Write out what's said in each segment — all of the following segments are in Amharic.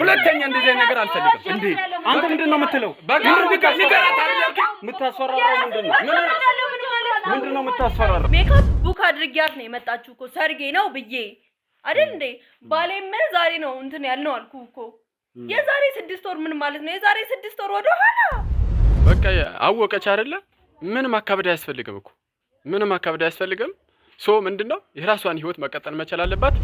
ሁለተኛ እንደዚህ ነገር አልፈልግም እንዴ አንተ ምንድነው የምትለው ምታስፈራራው ምንድነው ምታስፈራራው ሜካፕ ቡክ አድርጊያት ነው የመጣችሁ እኮ ሰርጌ ነው ብዬ አይደል እንዴ ባሌም ዛሬ ነው እንትን ያልነው አልኩ እኮ የዛሬ 6 ወር ምን ማለት ነው የዛሬ 6 ወር ወደ ኋላ በቃ አወቀች አይደለ ምንም አካብዳ ያስፈልግም እኮ ምንም አካብዳ ያስፈልግም ሶ ምንድነው የራሷን ህይወት መቀጠል መቻል አለባት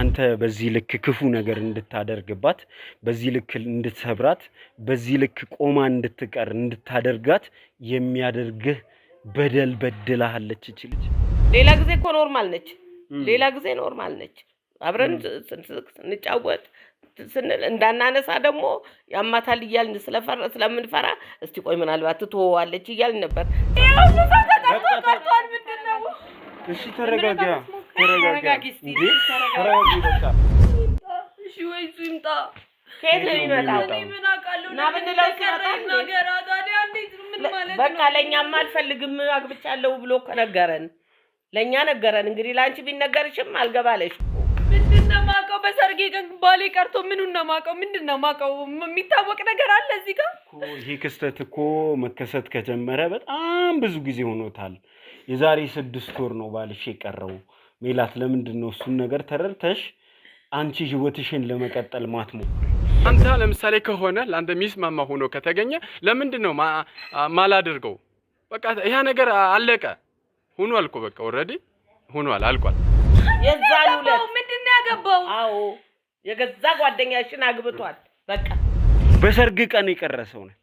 አንተ በዚህ ልክ ክፉ ነገር እንድታደርግባት በዚህ ልክ እንድትሰብራት በዚህ ልክ ቆማ እንድትቀር እንድታደርጋት የሚያደርግህ በደል በድላሃለች እቺ ልጅ ሌላ ጊዜ እኮ ኖርማል ነች ሌላ ጊዜ ኖርማል ነች አብረን እንጫወት ስንል እንዳናነሳ ደግሞ ያማታል ይያልን ስለምንፈራ እስቲ ቆይ ምናልባት ትተዋለች ይያልን ነበር ያው ተሳተቀጣጣን ምንድነው እሺ ተረጋጋ እንዴ ተረጋጋ በቃ እሺ ወይ ዝምጣ ከየት ነው ይመጣው ምን አቃለው ና ብንለው ነገር ታዲያ እንዴት ምን ማለት ነው በቃ ለኛም አልፈልግም አግብቻለሁ ብሎ ከነገረን ለኛ ነገረን እንግዲህ ላንቺ ቢነገርሽም አልገባለሽ ምንድነው ማቀው በሰርጌ ቀን ባሌ ቀርቶ ምኑን ማቀው ምንድነው ማቀው የሚታወቅ ነገር አለ እዚህ ጋር ይሄ ክስተት እኮ መከሰት ከጀመረ በጣም ብዙ ጊዜ ሆኖታል የዛሬ 6 ወር ነው ባልሽ የቀረው ሜላት ለምንድነው እሱን ነገር ተረርተሽ አንቺ ህይወትሽን ለመቀጠል ማትሞክሪ አንተ ለምሳሌ ከሆነ ለአንተ ሚስማማ ሆኖ ከተገኘ ለምንድነው ማላደርገው በቃ ያ ነገር አለቀ ሆኗል እኮ በቃ ኦሬዲ ሆኗል አልቋል የዛን ሁለት ምንድነው ያገባው አዎ የገዛ ጓደኛሽን አግብቷል በቃ በሰርግ ቀን የቀረሰው ነው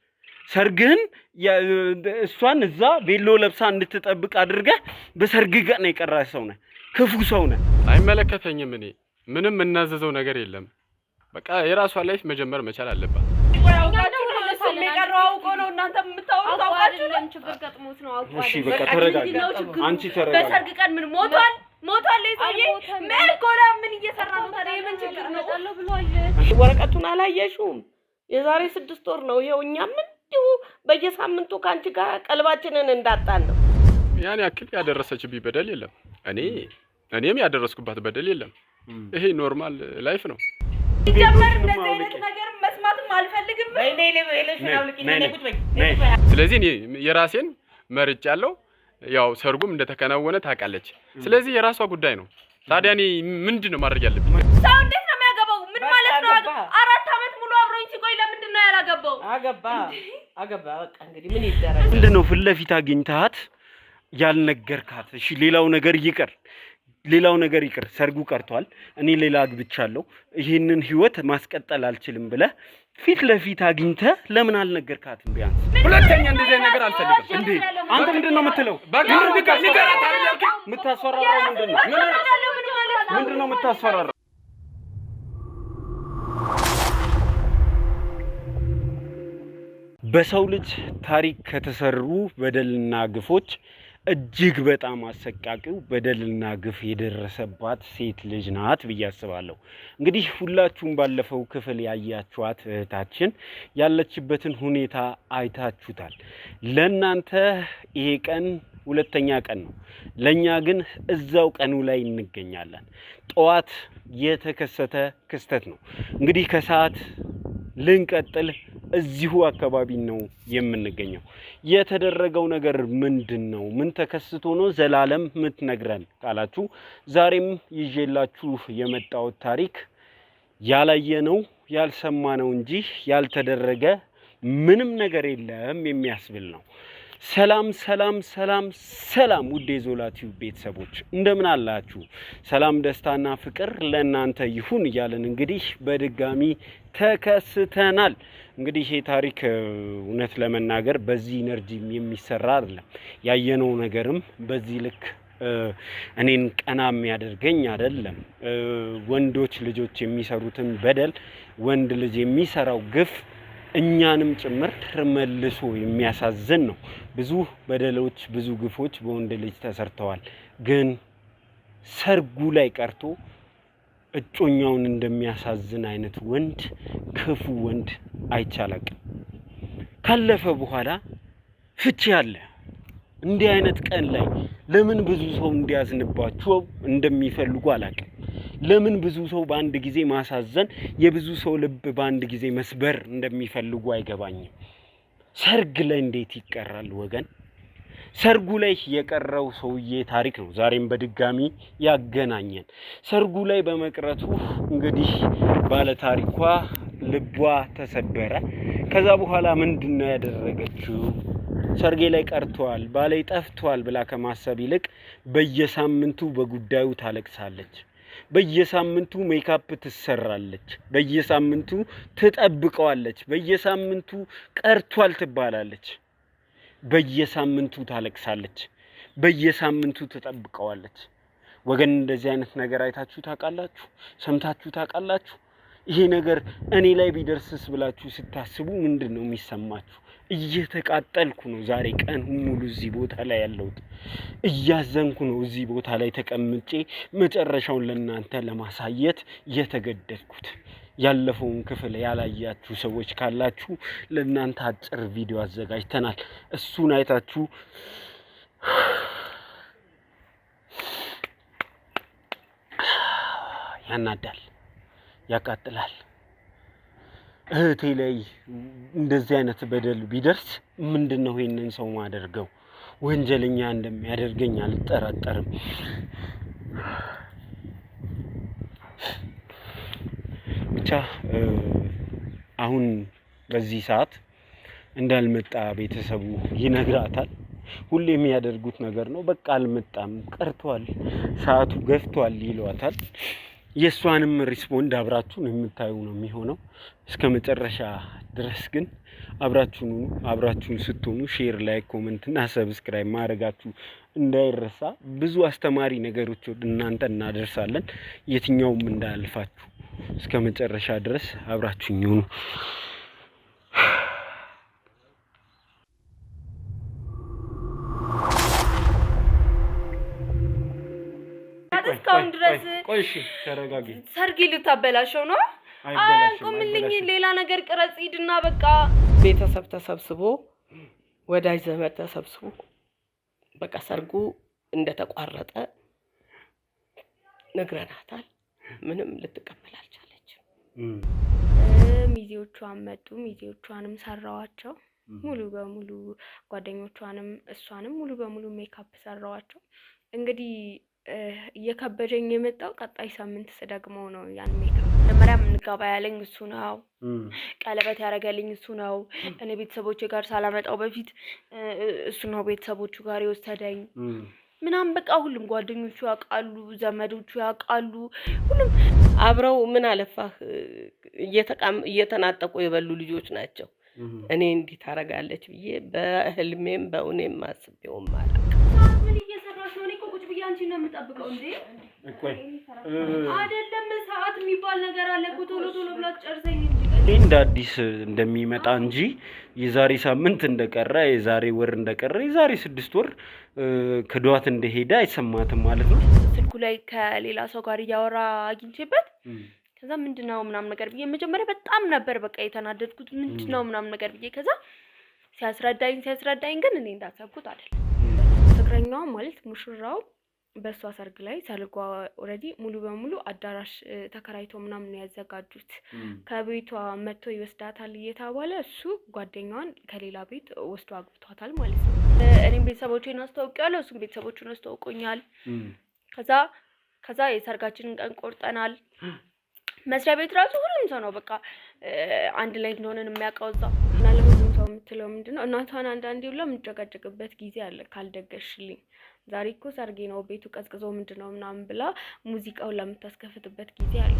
ሰርግህን እሷን እዛ ቬሎ ለብሳ እንድትጠብቅ አድርገህ በሰርግ ቀን የቀረሰው ነው ክፉ ሰው ነው አይመለከተኝም እኔ ምንም እናዘዘው ነገር የለም በቃ የራሷ ላይፍ መጀመር መቻል አለባት የቀረው ነው እናንተ የምታወሩት አውቃችሁ ችግር ገጥሞት ነው አውቃችሁ እሺ በቃ ተረጋጋ አንቺ ተረጋጋ በሰርግ ቀን ምን ሞቷል ለይሰዬ ምን እየሰራ ነው ታዲያ የምን ችግር ነው ብሏል ወረቀቱን አላየሽውም የዛሬ 6 ወር ነው ይሄው እኛም እንዲሁ በየሳምንቱ ካንቺ ጋር ቀልባችንን እንዳጣን ነው ያን ያክል ያደረሰችብኝ በደል የለም እኔም ያደረስኩባት በደል የለም ይሄ ኖርማል ላይፍ ነው ጀመር እንደዚህ ነገር መስማትም አልፈልግም ስለዚህ እኔ የራሴን መርጫለሁ ያው ሰርጉም እንደተከናወነ ታውቃለች ስለዚህ የራሷ ጉዳይ ነው ታዲያ እኔ ምንድነው ማድረግ ያለብኝ ሰው እንዴት ነው የሚያገባው ምን ማለት ነው 4 አመት ሙሉ አብሮኝ ሲቆይ ለምንድነው ያላገባው አገባ በቃ እንግዲህ ምን ይደረግ ምንድነው ፍለፊት አግኝታት ያልነገርካት እሺ ሌላው ነገር ይቅር ሰርጉ ቀርቷል እኔ ሌላ አግብቻለሁ ይሄንን ህይወት ማስቀጠል አልችልም ብለ ፊት ለፊት አግኝተ ለምን አልነገርካትም ቢያንስ ሁለተኛ እንደዚህ ነገር አልፈልግም እንዴ አንተ ምንድነው የምትለው ምታስፈራራው ምንድነው ምታስፈራራው በሰው ልጅ ታሪክ ከተሰሩ በደልና ግፎች እጅግ በጣም አሰቃቂው በደልና ግፍ የደረሰባት ሴት ልጅ ናት ብዬ አስባለሁ እንግዲህ ሁላችሁም ባለፈው ክፍል ያያችኋት እህታችን ያለችበትን ሁኔታ አይታችሁታል ለናንተ ይሄ ቀን ሁለተኛ ቀን ነው ለኛ ግን እዛው ቀኑ ላይ እንገኛለን ጧት የተከሰተ ክስተት ነው እንግዲህ ከሰዓት ልንቀጥል እዚሁ አካባቢ ነው የምንገኘው የተደረገው ነገር ምንድነው ምን ተከስቶ ነው ዘላለም ምትነግረን ካላችሁ ዛሬም ይዤላችሁ የመጣው ታሪክ ያላየነው ያልሰማነው እንጂ ያልተደረገ ምንም ነገር የለም የሚያስብል ነው ሰላም ውዴ ዞላቲው ቤተሰቦች እንደምን አላችሁ ሰላም ደስታና ፍቅር ለእናንተ ይሁን ይያለን እንግዲህ በድጋሚ ተከስተናል እንግዲህ ይሄ ታሪክ እውነት ለመናገር በዚህ ኢነርጂ የሚሰራ አይደለም ያየነው ነገርም በዚህ ልክ እኔን ቀናም ያደርገኝ አይደለም ወንዶች ልጆች የሚሰሩትን በደል ወንድ ልጅ የሚሰራው ግፍ እኛንም ጭምር መልሶ የሚያሳዝን ነው ብዙ በደሎች ብዙ ግፎች በወንድ ልጅ ተሰርተዋል ግን ሰርጉ ላይ ቀርቶ እጮኛውን እንደሚያሳዝን አይነት ወንድ ክፉ ወንድ አይቻላቅም ካለፈ በኋላ ፍቺ አለ እንዲህ አይነት ቀን ላይ ለምን ብዙ ሰው እንዲያዝንባቸው እንደሚፈልጉ አላውቅም ለምን ብዙ ሰው በአንድ ጊዜ ማሳዘን የብዙ ሰው ልብ በአንድ ጊዜ መስበር እንደሚፈልጉ አይገባኝም። ሰርግ ላይ እንዴት ይቀራል ወገን? ሰርጉ ላይ የቀረው ሰውዬ ታሪክ ነው ዛሬም በድጋሚ ያገናኘን። ሰርጉ ላይ በመቅረቱ እንግዲህ ባለ ታሪኳ ልቧ ተሰበረ። ከዛ በኋላ ምንድነው ያደረገችው? ሰርጌ ላይ ቀርቷል ባሌ ጠፍቷል ብላ ከማሰብ ይልቅ በየሳምንቱ በጉዳዩ ታለቅሳለች። በየሳምንቱ ሜካፕ ትሰራለች። በየሳምንቱ ትጠብቀዋለች። በየሳምንቱ ቀርቷል ትባላለች። በየሳምንቱ ታለቅሳለች። በየሳምንቱ ትጠብቀዋለች። ወገን እንደዚህ አይነት ነገር አይታችሁ ታውቃላችሁ? ሰምታችሁ ታውቃላችሁ? ይሄ ነገር እኔ ላይ ቢደርስስ ብላችሁ ስታስቡ ምንድነው የሚሰማችሁ? እየተቃጠልኩ ነው ዛሬ ቀን ሙሉ እዚህ ቦታ ላይ ያለሁት። እያዘንኩ ነው እዚህ ቦታ ላይ ተቀምጬ መጨረሻውን ለእናንተ ለማሳየት የተገደድኩት። ያለፈውን ክፍል ያላያችሁ ሰዎች ካላችሁ ለእናንተ አጭር ቪዲዮ አዘጋጅተናል። እሱን አይታችሁ ያናዳል፣ ያቃጥላል። እህቴ ላይ እንደዚህ አይነት በደል ቢደርስ ምንድነው ይሄንን ሰው ማደርገው? ወንጀለኛ እንደሚያደርገኝ አልጠራጠርም። ብቻ አሁን በዚህ ሰዓት እንዳልመጣ ቤተሰቡ ይነግራታል። ሁሌ የሚያደርጉት ነገር ነው። በቃ አልመጣም፣ ቀርቷል፣ ሰዓቱ ገፍቷል ይሏታል። የእሷንም ሪስፖንድ አብራችሁን የምታዩ ነው የሚሆነው። እስከ መጨረሻ ድረስ ግን አብራችሁን ስትሆኑ ሼር፣ ላይክ፣ ኮሜንት እና ሰብስክራይብ ማድረጋችሁ እንዳይረሳ። ብዙ አስተማሪ ነገሮች ወደ እናንተ እናደርሳለን። የትኛውም እንዳያልፋችሁ እስከ መጨረሻ ድረስ አብራችሁኝ ሁኑ። እስካሁን ድረስ ቆይሽ ተረጋጊ። ሰርግ ልታበላሸው ነው? አቁምልኝ፣ ሌላ ነገር ቅረጽ ሂድና በቃ። ቤተሰብ ተሰብስቦ ወዳጅ ዘመድ ተሰብስቦ በቃ ሰርጉ እንደተቋረጠ ነግረናታል። ምንም ልትቀበል አልቻለችም። ሚዜዎቿን መጡ። ሚዜዎቿንም ሰራዋቸው ሙሉ በሙሉ። ጓደኞቿንም እሷንም ሙሉ በሙሉ ሜካፕ ሰራዋቸው። እንግዲህ እየከበደኝ የመጣው ቀጣይ ሳምንት ስደግመው ነው ያን ሜካፕ። መጀመሪያ እንጋባ ያለኝ እሱ ነው። ቀለበት ያደረገልኝ እሱ ነው። እኔ ቤተሰቦቼ ጋር ሳላመጣው በፊት እሱ ነው ቤተሰቦቹ ጋር የወሰደኝ ምናምን በቃ ሁሉም ጓደኞቹ ያውቃሉ፣ ዘመዶቹ ያውቃሉ። ሁሉም አብረው ምን አለፋህ እየተናጠቁ የበሉ ልጆች ናቸው። እኔ እንዲህ ታረጋለች ብዬ በህልሜም በእውኔም አስቤውም አላውቅም። ምን እየሰራሽ ነው? እኔ እኮ ቁጭ ብዬ አንቺን ነው የምጠብቀው እንዴ። አይደለም ሰዓት የሚባል ነገር አለ እኮ። ቶሎ ቶሎ ብላ ጨርሰኝ እንጂ እንደ አዲስ እንደሚመጣ እንጂ የዛሬ ሳምንት እንደቀረ፣ የዛሬ ወር እንደቀረ፣ የዛሬ 6 ወር ከዷት እንደሄደ አይሰማትም ማለት ነው። ስልኩ ላይ ከሌላ ሰው ጋር እያወራ አግኝቼበት ከዛ ምንድነው ምናምን ነገር ብዬ መጀመሪያ በጣም ነበር በቃ የተናደድኩት። ምንድነው ምናምን ነገር ብዬ ከዛ ሲያስረዳኝ ግን እኔ እንዳሰብኩት አይደለም። ፍቅረኛዋ ማለት ሙሽራው በሷ ሰርግ ላይ ሰርጓ ኦሬዲ ሙሉ በሙሉ አዳራሽ ተከራይቶ ምናምን ነው ያዘጋጁት። ከቤቷ መጥቶ ይወስዳታል እየተባለ እሱ ጓደኛዋን ከሌላ ቤት ወስዶ አግብቷታል ማለት ነው። እኔም ቤተሰቦቼን አስተዋውቂያለሁ፣ እሱም ቤተሰቦቹን አስተዋውቆኛል። ከዛ የሰርጋችንን ቀን ቆርጠናል። መስሪያ ቤት ራሱ ሁሉም ሰው ነው በቃ አንድ ላይ እንደሆነን የሚያውቀው እዛ። እና ለሁሉም ሰው የምትለው ምንድነው እናቷን አንዳንዴ ሁላ የምትጨቃጨቅበት ጊዜ አለ። ካልደገሽልኝ ዛሬ እኮ ሰርጌ ነው ቤቱ ቀዝቅዞ ምንድነው ምናምን ብላ ሙዚቃውን ለምታስከፍትበት ጊዜ አለ።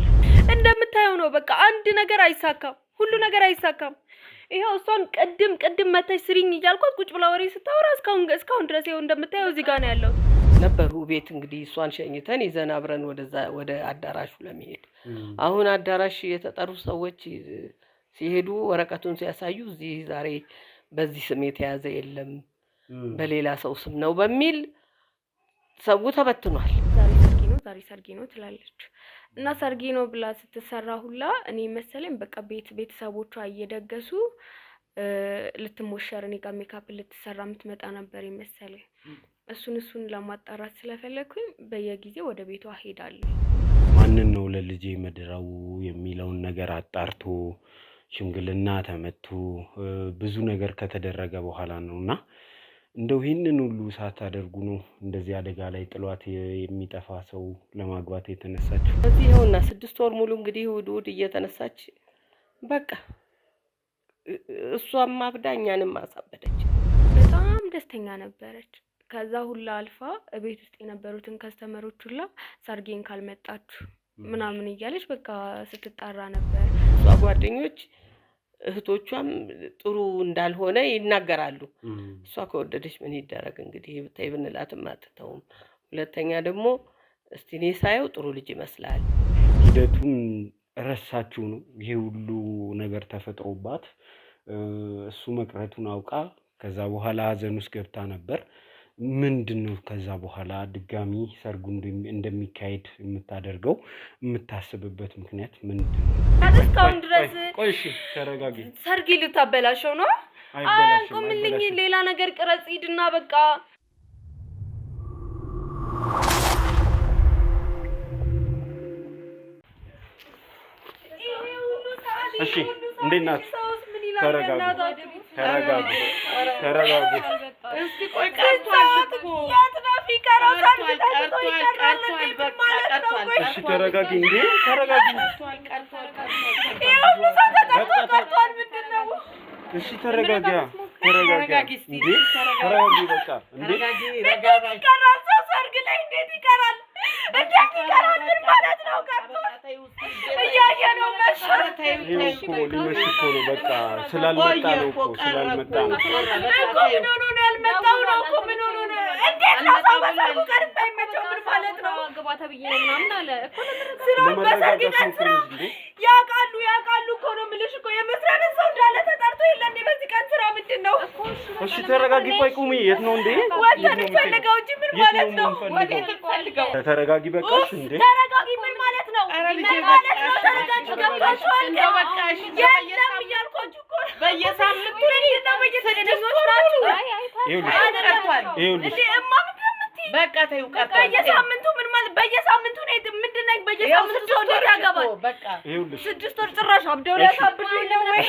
እንደምታየው ነው በቃ አንድ ነገር አይሳካም፣ ሁሉ ነገር አይሳካም። ይሄው እሷን ቅድም መተሽ ስሪኝ እያልኳት ቁጭ ብላ ወሬ ስታወራ እስካሁን ድረስ ይሄው እንደምታየው እዚህ ጋር ነው ያለው። ነበሩ ቤት እንግዲህ እሷን ሸኝተን ይዘን አብረን ወደ አዳራሹ ለመሄድ አሁን አዳራሽ የተጠሩ ሰዎች ሲሄዱ ወረቀቱን ሲያሳዩ እዚህ ዛሬ በዚህ ስም የተያዘ የለም በሌላ ሰው ስም ነው በሚል ሰው ተበትኗል። ዛሬ ሰርጌ ነው ትላለች እና ሰርጌ ነው ብላ ስትሰራ ሁላ እኔ መሰለኝ በቃ ቤተሰቦቿ እየደገሱ ልትሞሸር እኔ ጋር ሜካፕ ልትሰራ የምትመጣ ነበር መሰለኝ። እሱን ለማጣራት ስለፈለኩኝ በየጊዜው ወደ ቤቷ ሄዳለሁ። ማንን ነው ለልጄ መድረው የሚለውን ነገር አጣርቶ ሽምግልና ተመቶ ብዙ ነገር ከተደረገ በኋላ ነውና እንደው ይህንን ሁሉ ሳታደርጉ ነው እንደዚህ አደጋ ላይ ጥሏት የሚጠፋ ሰው ለማግባት የተነሳችው? እዚህ ይኸውና 6 ወር ሙሉ እንግዲህ ውድ እየተነሳች በቃ እሷም አብዳ እኛንም አሳበደች። በጣም ደስተኛ ነበረች። ከዛ ሁላ አልፋ ቤት ውስጥ የነበሩትን ከስተመሮች ሁላ ሰርጌን ካልመጣችሁ ምናምን እያለች በቃ ስትጣራ ነበር። እሷ ጓደኞች እህቶቿም ጥሩ እንዳልሆነ ይናገራሉ። እሷ ከወደደች ምን ይደረግ እንግዲህ ብታይ ብንላትም አትተውም። ሁለተኛ ደግሞ እስቲ እኔ ሳየው ጥሩ ልጅ ይመስላል። ሂደቱን ረሳችሁ ነው ይሄ ሁሉ ነገር ተፈጥሮባት እሱ መቅረቱን አውቃ ከዛ በኋላ ሀዘን ውስጥ ገብታ ነበር። ምንድነው ከዛ በኋላ ድጋሚ ሰርጉ እንደሚካሄድ የምታደርገው የምታስብበት ምክንያት ምንድነው? እስካሁን ድረስ ቆይ እሺ ተረጋጊ። ሰርግ ልታበላሸው ነው? ቆምልኝ፣ ሌላ ነገር ቅረጽ ሂድና በቃ። እሺ እንዴት ናት? ተረጋጉ። እስቲ ቆይ ቀርቷል እኮ ያትናፊቀራው እሺ ተረጋጊ። እንዴ ተረጋጊ። ቀርቷል ምንድነው? እሺ ተረጋጊ። እንዴ ተረጋጊ በቃ። እንዴ ይቀራል ሰው ሰርግ ላይ እንዴት ይቀራል? እንዴት ይቀራል? ምን ማለት ነው? እያየ ነው መሸረተይ እኮ ሊመሽ እኮ ነው በቃ ስላልመጣ ነው እኮ ስላልመጣ ነው እኮ ምን ሆኖ ነው ያልመጣው ነው እኮ ምን ሆኖ ነው? እንዴት ነው ሰው በሰርጉ ቀን የማይመጣው? ምን ማለት ነው? ግባ ተብዬ ነው ምናምን አለ እኮ ስራው በሰርግ ቀን ስራ ያውቃሉ እኮ ነው የምልሽ እኮ የመስሪያ ቤት ሰው እንዳለ ተጠርቶ የለ እንዴ በዚህ ቀን ስራ ምንድን ነው? እሺ ተረጋጊ። ቆይ ቁሚ። የት ነው እንዴ? ወደን ፈልገው እንጂ ምን ማለት ነው? ወዴት ፈልገው? ተረጋጊ በቃሽ። እንዴ ተረጋጊ ምን ማለት ነው? ምን ማለት ነው? ተረጋጊ ገብታችኋል? በቃሽ የለም እያልኳችሁ እኮ በየሳምንቱ ነው በየሰደኞች ናችሁ። ይኸውልሽ በቃ ተይው ቀርቷል። በየሳምንቱ ምን ማለት በየሳምንቱ ነው? ምንድን ነው በየሳምንቱ ሰው እንዴት ያገባል? በቃ ይኸውልሽ 6 ወር ጭራሽ አብደው ያሳብዱኝ ነው ወይ?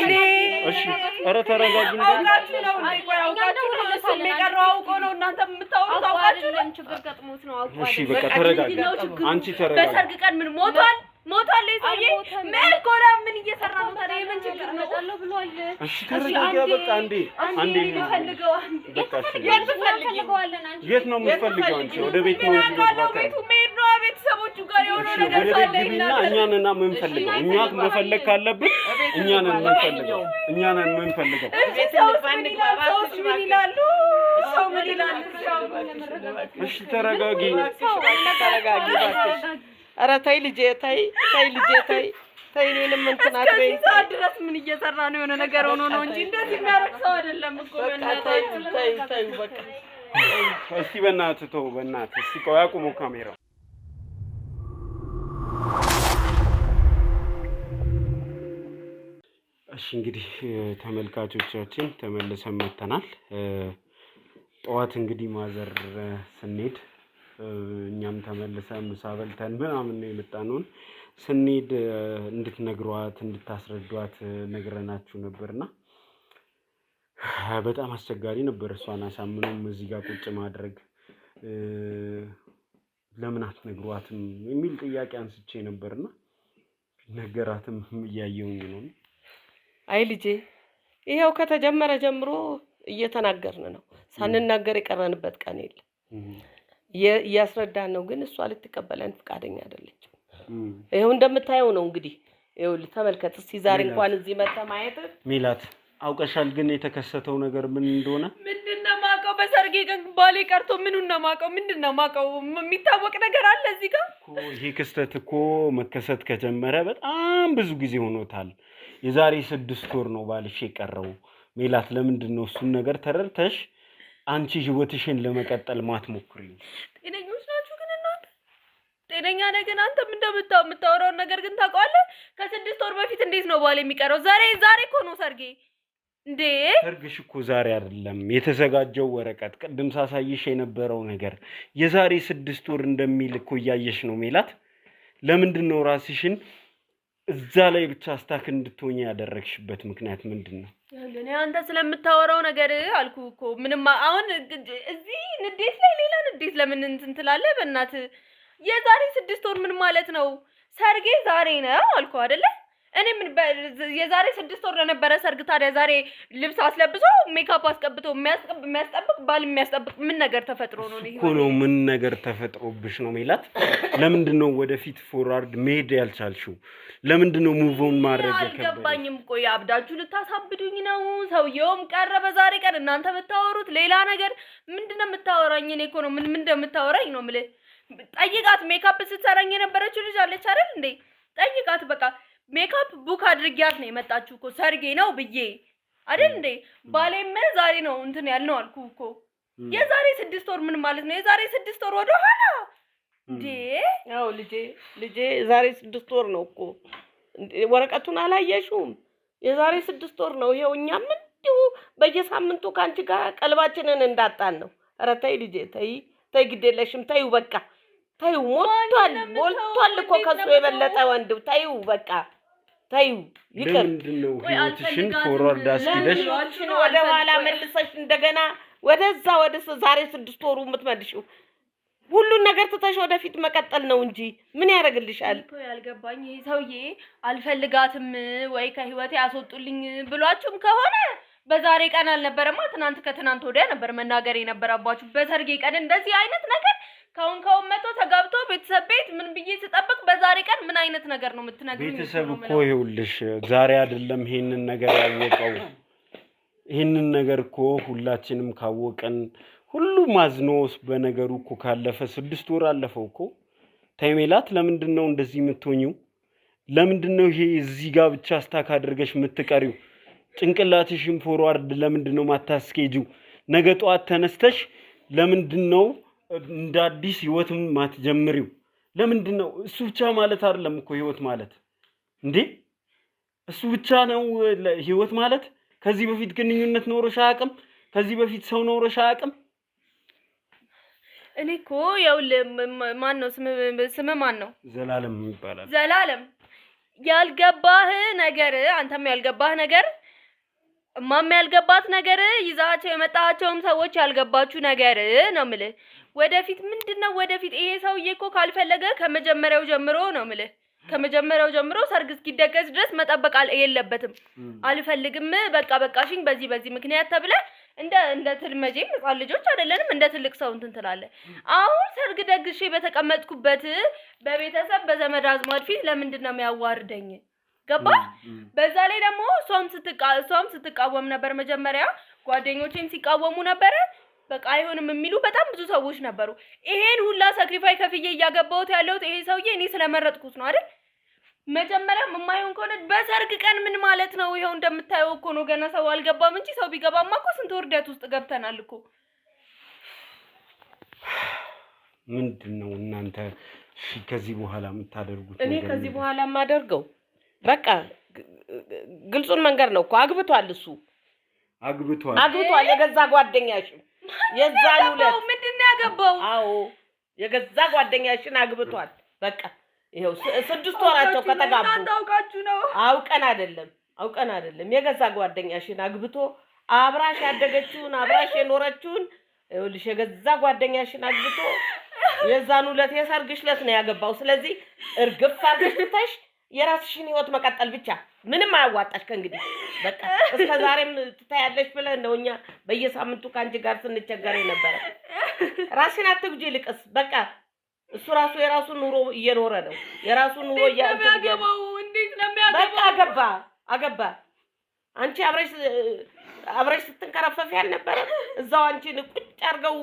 እሺ ኧረ ተረጋጊ። አውቃችሁ ነው እንዴ? ቆይ አውቃችሁ ነው እሱ የሚቀረው አውቆ ነው እናንተ የምታወሩት አውቃችሁ ነው? ችግር ገጥሞት ነው አውቃችሁ። እሺ በቃ ተረጋጊ። አንቺ ተረጋጊ። በሰርግ ቀን ምን ሞቷል ለይሰውዬ ምን ኮራ ምን እየሰራ ነው ታዲያ? የምን ችግር ነው ብሏል። እሺ ተረጋጊ በቃ። አንዴ ፈልገው በቃ የት ነው የምትፈልገው አንቺ? ወደ ቤት ነው እንጂ ቤቱ መሄድ ነው። ቤተሰቦቹ ጋር የሆነ ነገር ካለና እኛንና ምን ፈልገው? እኛ መፈለግ ካለብን እኛንን ምን ፈልገው? ሰዎች ምን ይላሉ? ሰው ምን ይላሉ? እሺ ተረጋጊ። ኧረ ተይ ልጄ ተይ እኔንም እንትን አትበይ። እስከዚህ ሰዓት ድረስ ምን እየሰራ ነው? የሆነ ነገር ሆኖ ነው እንጂ እንደዚህ የሚያደርግ ሰው አይደለም እኮ። ተይ በቃ። እስቲ በእናትህ ተው በእናትህ። እስቲ ቆይ አቁሙ ካሜራው። እሺ እንግዲህ ተመልካቾቻችን ተመልሰን መጥተናል። ጠዋት እንግዲህ ማዘር ስንሄድ እኛም ተመልሰን ምሳ በልተን ምናምን ነው የመጣነውን። ስንሄድ እንድትነግሯት እንድታስረዷት ነግረናችሁ ነበርና በጣም አስቸጋሪ ነበር። እሷን አሳምነውም እዚህ ጋር ቁጭ ማድረግ ለምን አትነግሯትም የሚል ጥያቄ አንስቼ ነበርና ነገራትም እያየሁኝ ነው። አይ ልጄ ይሄው ከተጀመረ ጀምሮ እየተናገርን ነው። ሳንናገር የቀረንበት ቀን የለም። እያስረዳን ነው፣ ግን እሷ ልትቀበለን ፍቃደኛ አይደለችም። ይሄው እንደምታየው ነው እንግዲህ። ይሄው ተመልከት እስቲ ዛሬ እንኳን እዚህ መጣ ማየት ሜላት አውቀሻል። ግን የተከሰተው ነገር ምን እንደሆነ ምንድነው ማውቀው? በሰርጌ ቀን ባሌ ቀርቶ ምኑን ነው ማውቀው? ምንድነው ማውቀው? የሚታወቅ ነገር አለ እዚህ ጋር እኮ። ይሄ ክስተት እኮ መከሰት ከጀመረ በጣም ብዙ ጊዜ ሆኖታል። የዛሬ 6 ወር ነው ባልሽ የቀረው። ሜላት ለምንድን ነው እሱን ነገር ተረድተሽ አንቺ ህይወትሽን ለመቀጠል ማትሞክሪው? ጤነኞች ናችሁ ግን እናንተ? ጤነኛ ነህ ግን አንተ የምታወራውን ነገር ግን ታውቀዋለህ? ከ6 ወር በፊት እንዴት ነው ባል የሚቀረው? ዛሬ እኮ ነው ሰርጌ እንዴ! ሰርግሽ እኮ ዛሬ አይደለም። የተዘጋጀው ወረቀት ቅድም ሳሳይሽ የነበረው ነገር የዛሬ 6 ወር እንደሚል እኮ እያየሽ ነው ሜላት። ለምንድነው ራስሽን እዛ ላይ ብቻ አስታክ እንድትሆኚ ያደረግሽበት ምክንያት ምንድነው? እኔ አንተ ስለምታወራው ነገር አልኩ እኮ ምንም አሁን እዚህ ንዴት ላይ ሌላ ንዴት ለምን እንትን ትላለህ? በእናትህ የዛሬ 6 ወር ምን ማለት ነው? ሰርጌ ዛሬ ነው አልኩ አይደለ? እኔ ምን የዛሬ 6 ወር ለነበረ ሰርግ ታዲያ ዛሬ ልብስ አስለብሶ ሜካፕ አስቀብቶ የሚያስጠብቅ ባል የሚያስጠብቅ ምን ነገር ተፈጥሮ ነው? ነው ምን ነገር ተፈጥሮብሽ ነው ሜላት? ለምንድነው ወደፊት ፎርዋርድ መሄድ ያልቻልሽው? ለምንድነው ሙቭ ኦን ማድረግ የከበደሽ? አልገባኝም። ቆይ አብዳችሁ ልታሳብዱኝ ነው? ሰውየውም ቀረ በዛሬ ቀን እናንተ የምታወሩት ሌላ ነገር ምንድነው የምታወራኝ? እኔ እኮ ነው ምን እንደምታወራኝ ነው የምልህ። ጠይቃት። ሜካፕ ስትሰራኝ የነበረችው ልጅ አለች አይደል እንዴ? ጠይቃት በቃ ሜካፕ ቡክ አድርጊያት ነው የመጣችሁ እኮ ሰርጌ ነው ብዬ አይደል እንዴ? ባሌም ዛሬ ነው እንትን ያልነው አልኩ እኮ። የዛሬ 6 ወር ምን ማለት ነው? የዛሬ 6 ወር ወደ ኋላ እንዴ? ያው ልጄ ዛሬ 6 ወር ነው እኮ። ወረቀቱን አላየሽውም? የዛሬ 6 ወር ነው። ይሄው እኛም እንዲሁ በየሳምንቱ ካንቺ ጋር ቀልባችንን እንዳጣን ነው። ኧረ ተይ ልጄ ተይ ግዴለሽም ተይው በቃ ተይው። ሞልቷል እኮ ከሱ የበለጠ ወንድ ተይው በቃ ተይው። ይቅር። ለምንድነው ህይወትሽን ፎርዋርድ አስኪደሽ ወደ ኋላ መልሰሽ እንደገና ወደዛ ወደ ዛሬ 6 ወሩ የምትመልሺው? ሁሉን ነገር ትተሽ ወደፊት መቀጠል ነው እንጂ ምን ያደርግልሻል? እኮ ያልገባኝ ይሄ ሰውዬ አልፈልጋትም ወይ ከህይወቴ አስወጡልኝ ብሏችሁም ከሆነ በዛሬ ቀን አልነበረማ ከትናንት ወዲያ ነበር መናገር የነበረባችሁ። በሰርጌ ቀን እንደዚህ አይነት ነገር ካሁን መቶ ተጋብቶ ቤተሰብ ቤት ምን ብዬ ስጠብቅ በዛሬ ቀን ምን አይነት ነገር ነው የምትነግሩኝ? ቤተሰብ እኮ ይኸውልሽ ዛሬ አይደለም ይሄንን ነገር ያወቀው። ይሄንን ነገር እኮ ሁላችንም ካወቀን ሁሉም አዝኖስ በነገሩ እኮ ካለፈ 6 ወር አለፈው እኮ። ታይሜላት ለምንድነው እንደዚህ የምትሆኚው? ለምንድነው ይሄ እዚህ ጋር ብቻ አስታክ አድርገሽ የምትቀሪው? ጭንቅላትሽን ፎርዋርድ ለምንድነው ማታስኬጂው? ነገ ጧት ተነስተሽ ለምንድነው እንደ አዲስ ህይወትም ማትጀምሪው? ለምንድነው? እሱ ብቻ ማለት አይደለም እኮ ህይወት ማለት እንዴ! እሱ ብቻ ነው ህይወት ማለት? ከዚህ በፊት ግንኙነት ኖሮሽ አያውቅም? ከዚህ በፊት ሰው ኖሮሽ አያውቅም? እኔ እኮ ያው ማን ነው ስም ማን ነው? ዘላለም ይባላል። ዘላለም ያልገባህ ነገር አንተም ያልገባህ ነገር እማም ያልገባት ነገር ይዛቸው የመጣቸውም ሰዎች ያልገባችሁ ነገር ነው የምልህ። ወደፊት ምንድነው ወደፊት? ይሄ ሰውዬ እኮ ካልፈለገ ከመጀመሪያው ጀምሮ ነው የምልህ። ከመጀመሪያው ጀምሮ ሰርግ እስኪደገስ ድረስ መጠበቅ የለበትም። አልፈልግም በቃሽኝ በዚህ ምክንያት ተብለ እንደ ትልመጄም ህፃን ልጆች አይደለንም እንደ ትልቅ ሰው እንትን ትላለህ። አሁን ሰርግ ደግሼ በተቀመጥኩበት በቤተሰብ በዘመድ አዝማድ ፊት ለምንድነው የሚያዋርደኝ? ገባ? በዛ ላይ ደግሞ እሷም ስትቃወም ነበር። መጀመሪያ ጓደኞቼም ሲቃወሙ ነበር። በቃ አይሆንም የሚሉ በጣም ብዙ ሰዎች ነበሩ። ይሄን ሁላ ሳክሪፋይ ከፍዬ እያገባሁት ያለሁት ይሄ ሰውዬ እኔ ስለመረጥኩት ነው አይደል? መጀመሪያም የማይሆን ከሆነ በሰርግ ቀን ምን ማለት ነው? ይሄው እንደምታየው እኮ ነው። ገና ሰው አልገባም እንጂ ሰው ቢገባማ እኮ ስንት ውርደት ውስጥ ገብተናል እኮ። ምንድነው እናንተ ከዚህ በኋላ የምታደርጉት? እኔ ከዚህ በኋላ የማደርገው በቃ ግልጹን መንገር ነው እኮ። አግብቷል፣ እሱ አግብቷል። የገዛ ጓደኛሽን የዛን ሁለት ምንድነው ያገባው? አዎ የገዛ ጓደኛሽን አግብቷል። በቃ ይሄው 6 ወራቸው ከተጋቡ። ታውቃችሁ ነው? አውቀን አይደለም። የገዛ ጓደኛሽን አግብቶ አብራሽ ያደገችውን አብራሽ የኖረችውን ይኸውልሽ የገዛ ጓደኛሽን አግብቶ የዛን ሁለት የሰርግሽ ዕለት ነው ያገባው። ስለዚህ እርግፍ አድርገሽ የራስሽን ህይወት መቀጠል ብቻ። ምንም አያዋጣሽ ከእንግዲህ በቃ። እስከ ዛሬም ትታያለሽ ብለን ነው እኛ በየሳምንቱ ካንቺ ጋር ስንቸገር ነበር። ራስሽን አትጉጂ ልቅስ በቃ። እሱ ራሱ የራሱን ኑሮ እየኖረ ነው። የራሱን ኑሮ ያገባው እንዴት ነው የሚያገባው? በቃ አገባ። አንቺ አብረሽ ስትንከረፈፊ ያልነበረ እዛው አንቺን ቁጭ አድርገው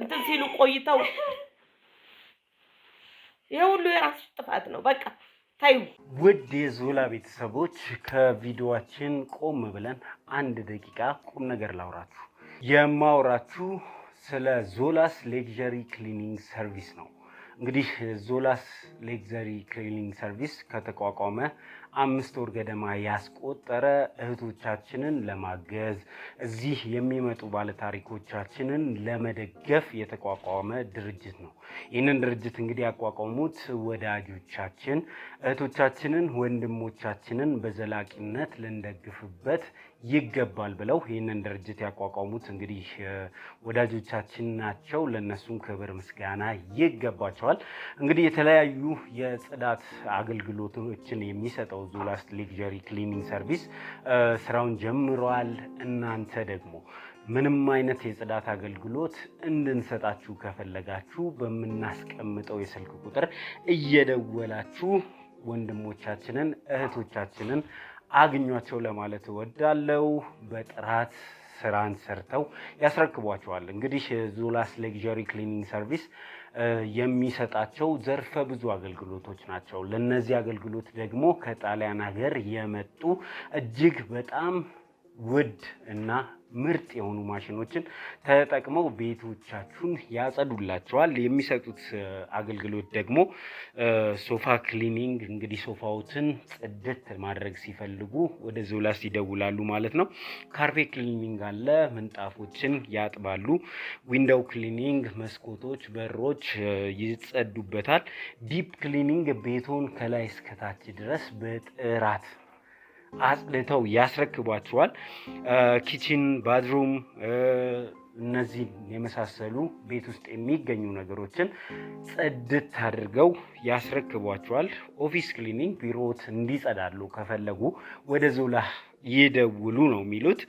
እንትን ሲሉ ቆይተው ይሄ ሁሉ የራስሽ ጥፋት ነው። በቃ ታዩ። ውድ የዞላ ቤተሰቦች ከቪዲዮአችን ቆም ብለን 1 ደቂቃ ቁም ነገር ላውራችሁ። የማውራችሁ ስለ ዞላስ ሌክዠሪ ክሊኒንግ ሰርቪስ ነው። እንግዲህ ዞላስ ሌክዠሪ ክሊኒንግ ሰርቪስ ከተቋቋመ 5 ወር ገደማ ያስቆጠረ እህቶቻችንን ለማገዝ እዚህ የሚመጡ ባለታሪኮቻችንን ለመደገፍ የተቋቋመ ድርጅት ነው። ይህንን ድርጅት እንግዲህ ያቋቋሙት ወዳጆቻችን እህቶቻችንን፣ ወንድሞቻችንን በዘላቂነት ልንደግፍበት ይገባል ብለው ይህንን ድርጅት ያቋቋሙት እንግዲህ ወዳጆቻችን ናቸው። ለነሱም ክብር ምስጋና ይገባቸዋል። እንግዲህ የተለያዩ የጽዳት አገልግሎቶችን የሚሰጠው ዞላስ ሌክዠሪ ክሊኒንግ ሰርቪስ ስራውን ጀምሯል። እናንተ ደግሞ ምንም አይነት የጽዳት አገልግሎት እንድንሰጣችሁ ከፈለጋችሁ በምናስቀምጠው የስልክ ቁጥር እየደወላችሁ ወንድሞቻችንን እህቶቻችንን አግኟቸው ለማለት እወዳለሁ። በጥራት ስራን ሰርተው ያስረክቧቸዋል። እንግዲህ ዞላስ ሌክዠሪ ክሊኒንግ ሰርቪስ የሚሰጣቸው ዘርፈ ብዙ አገልግሎቶች ናቸው። ለነዚህ አገልግሎት ደግሞ ከጣሊያን ሀገር የመጡ እጅግ በጣም ውድ እና ምርጥ የሆኑ ማሽኖችን ተጠቅመው ቤቶቻችሁን ያጸዱላቸዋል። የሚሰጡት አገልግሎት ደግሞ ሶፋ ክሊኒንግ፣ እንግዲህ ሶፋዎትን ጽድት ማድረግ ሲፈልጉ ወደ ዞላስ ይደውላሉ ማለት ነው። ካርፔት ክሊኒንግ አለ፣ ምንጣፎችን ያጥባሉ። ዊንዶው ክሊኒንግ፣ መስኮቶች፣ በሮች ይጸዱበታል። ዲፕ ክሊኒንግ ቤቶን ከላይ እስከታች ድረስ በጥራት አጽድተው ያስረክቧቸዋል። ኪችን፣ ባዝሩም እነዚህ የመሳሰሉ ቤት ውስጥ የሚገኙ ነገሮችን ጽድት አድርገው ያስረክቧቸዋል። ኦፊስ ክሊኒንግ ቢሮዎት እንዲጸዳሉ ከፈለጉ ወደ ዞላ ይደውሉ ነው የሚሉት።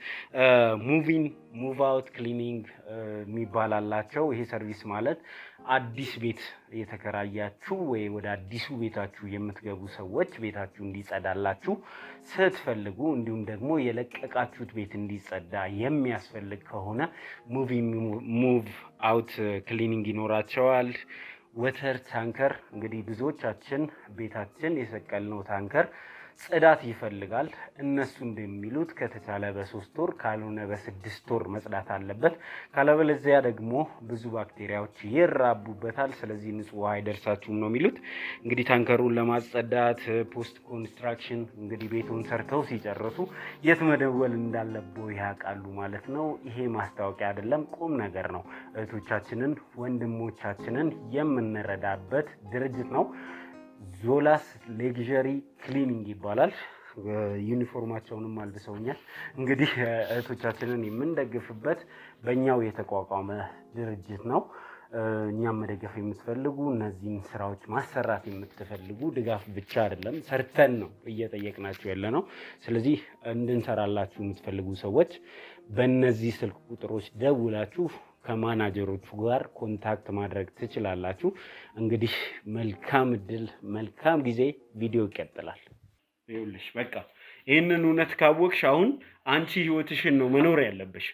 ሙቪን ሙቭ አውት ክሊኒንግ የሚባል አላቸው። ይሄ ሰርቪስ ማለት አዲስ ቤት የተከራያችሁ ወይ ወደ አዲሱ ቤታችሁ የምትገቡ ሰዎች ቤታችሁ እንዲጸዳላችሁ ስትፈልጉ፣ እንዲሁም ደግሞ የለቀቃችሁት ቤት እንዲጸዳ የሚያስፈልግ ከሆነ ሙቭ አውት ክሊኒንግ ይኖራቸዋል። ወተር ታንከር እንግዲህ ብዙዎቻችን ቤታችን የሰቀልነው ታንከር ጽዳት ይፈልጋል። እነሱ እንደሚሉት ከተቻለ በ3 ወር ካልሆነ በ6 ወር መጽዳት አለበት። ካለበለዚያ ደግሞ ብዙ ባክቴሪያዎች ይራቡበታል። ስለዚህ ንጹህ ውሃ አይደርሳችሁም ነው የሚሉት። እንግዲህ ታንከሩን ለማጸዳት ፖስት ኮንስትራክሽን እንግዲህ ቤቱን ሰርተው ሲጨርሱ የት መደወል እንዳለብዎ ያውቃሉ ማለት ነው። ይሄ ማስታወቂያ አይደለም፣ ቁም ነገር ነው። እህቶቻችንን ወንድሞቻችንን የምንረዳበት ድርጅት ነው። ዞላስ ሌክዠሪ ክሊኒንግ ይባላል። ዩኒፎርማቸውንም አልብሰውኛል። እንግዲህ እህቶቻችንን የምንደግፍበት በእኛው የተቋቋመ ድርጅት ነው። እኛም መደገፍ የምትፈልጉ እነዚህን ስራዎች ማሰራት የምትፈልጉ ድጋፍ ብቻ አይደለም ሰርተን ነው እየጠየቅናችሁ ያለ ነው። ስለዚህ እንድንሰራላችሁ የምትፈልጉ ሰዎች በእነዚህ ስልክ ቁጥሮች ደውላችሁ ከማናጀሮቹ ጋር ኮንታክት ማድረግ ትችላላችሁ። እንግዲህ መልካም እድል፣ መልካም ጊዜ። ቪዲዮ ይቀጥላል። ይኸውልሽ በቃ ይህንን እውነት ካወቅሽ አሁን አንቺ ህይወትሽን ነው መኖር ያለብሽ።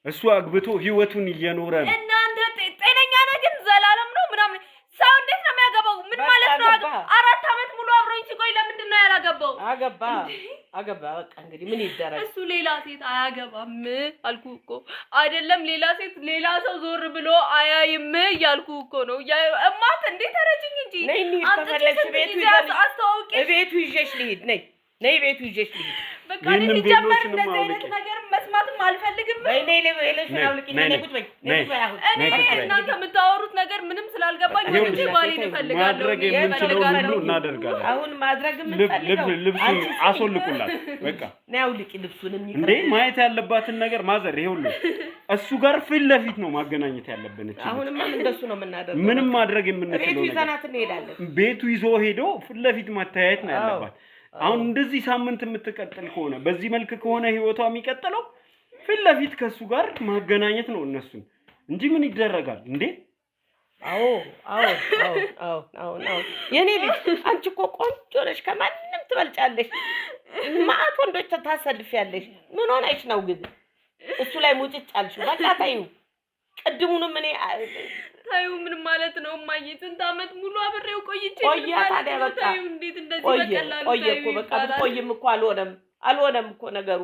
እሱ አግብቶ ህይወቱን እየኖረ ነው። እናንተ ጤነኛ ነህ ግን ዘላለም ነው ምናምን ሰው እንዴት ነው የሚያገባው? ምን ማለት ነው? 4 ዓመት ሙሉ አብሮኝ ሲቆይ ለምንድን ነው ያላገባው? አገባ በቃ እንግዲህ ምን ይደረግ። እሱ ሌላ ሴት አያገባም አልኩ እኮ አይደለም። ሌላ ሴት ሌላ ሰው ዞር ብሎ አያይም እያልኩ እኮ ነው። እማት እንዴት ተረጅኝ እንጂ ተፈለግሽ ቤቱ ይዤሽ ልሂድ። ነይ ቤቱ ይዤሽ ልሂድ። በቃ ሲጀመር እንደዚህ አይነት ነገር መስማትም አልፈልግም። እናንተ የምታወሩት ነገር ምንም ስላልገባኝ ወንጂ ባሌን እፈልጋለሁ። ማድረግ የምንችለውን ሁሉ እናደርጋለን። አሁን ማድረግ የምንፈልገው ልብሱን አስወልቁላት። በቃ ነው ልቂ ልብሱን እንዴ ማየት ያለባትን ነገር ማዘር ይሄውሉ እሱ ጋር ፊት ለፊት ነው ማገናኘት ያለብን። አሁንማ እንደሱ ነው የምናደርገው። ምንም ማድረግ የምንችለው ቤቱ ይዘናት እንሄዳለን። ቤቱ ይዞ ሄዶ ፊት ለፊት መታየት ነው ያለባት። አሁን እንደዚህ ሳምንት የምትቀጥል ከሆነ በዚህ መልክ ከሆነ ህይወቷ የሚቀጥለው ፊት ለፊት ከሱ ጋር ማገናኘት ነው እነሱን እንጂ ምን ይደረጋል እንዴ? አዎ የኔ ልጅ አንቺ እኮ ቆንጆ ነሽ፣ ከማንም ትበልጫለሽ። ማአት ወንዶች ታሰልፊያለሽ። ምን ሆነሽ ነው ግን እሱ ላይ ሙጭጭ አልሽ? በቃ ታዩ። ቅድሙንም እኔ ታዩ ምን ማለት ነው? ማየ ስንት ዓመት ሙሉ አብሬው ቆይቼ ቆያ ታዲያ በቃ ታዩ እንዴት እንደዚህ በቀላሉ ቆየ እኮ በቃ ብትቆይም እኮ አልሆነም እኮ ነገሩ።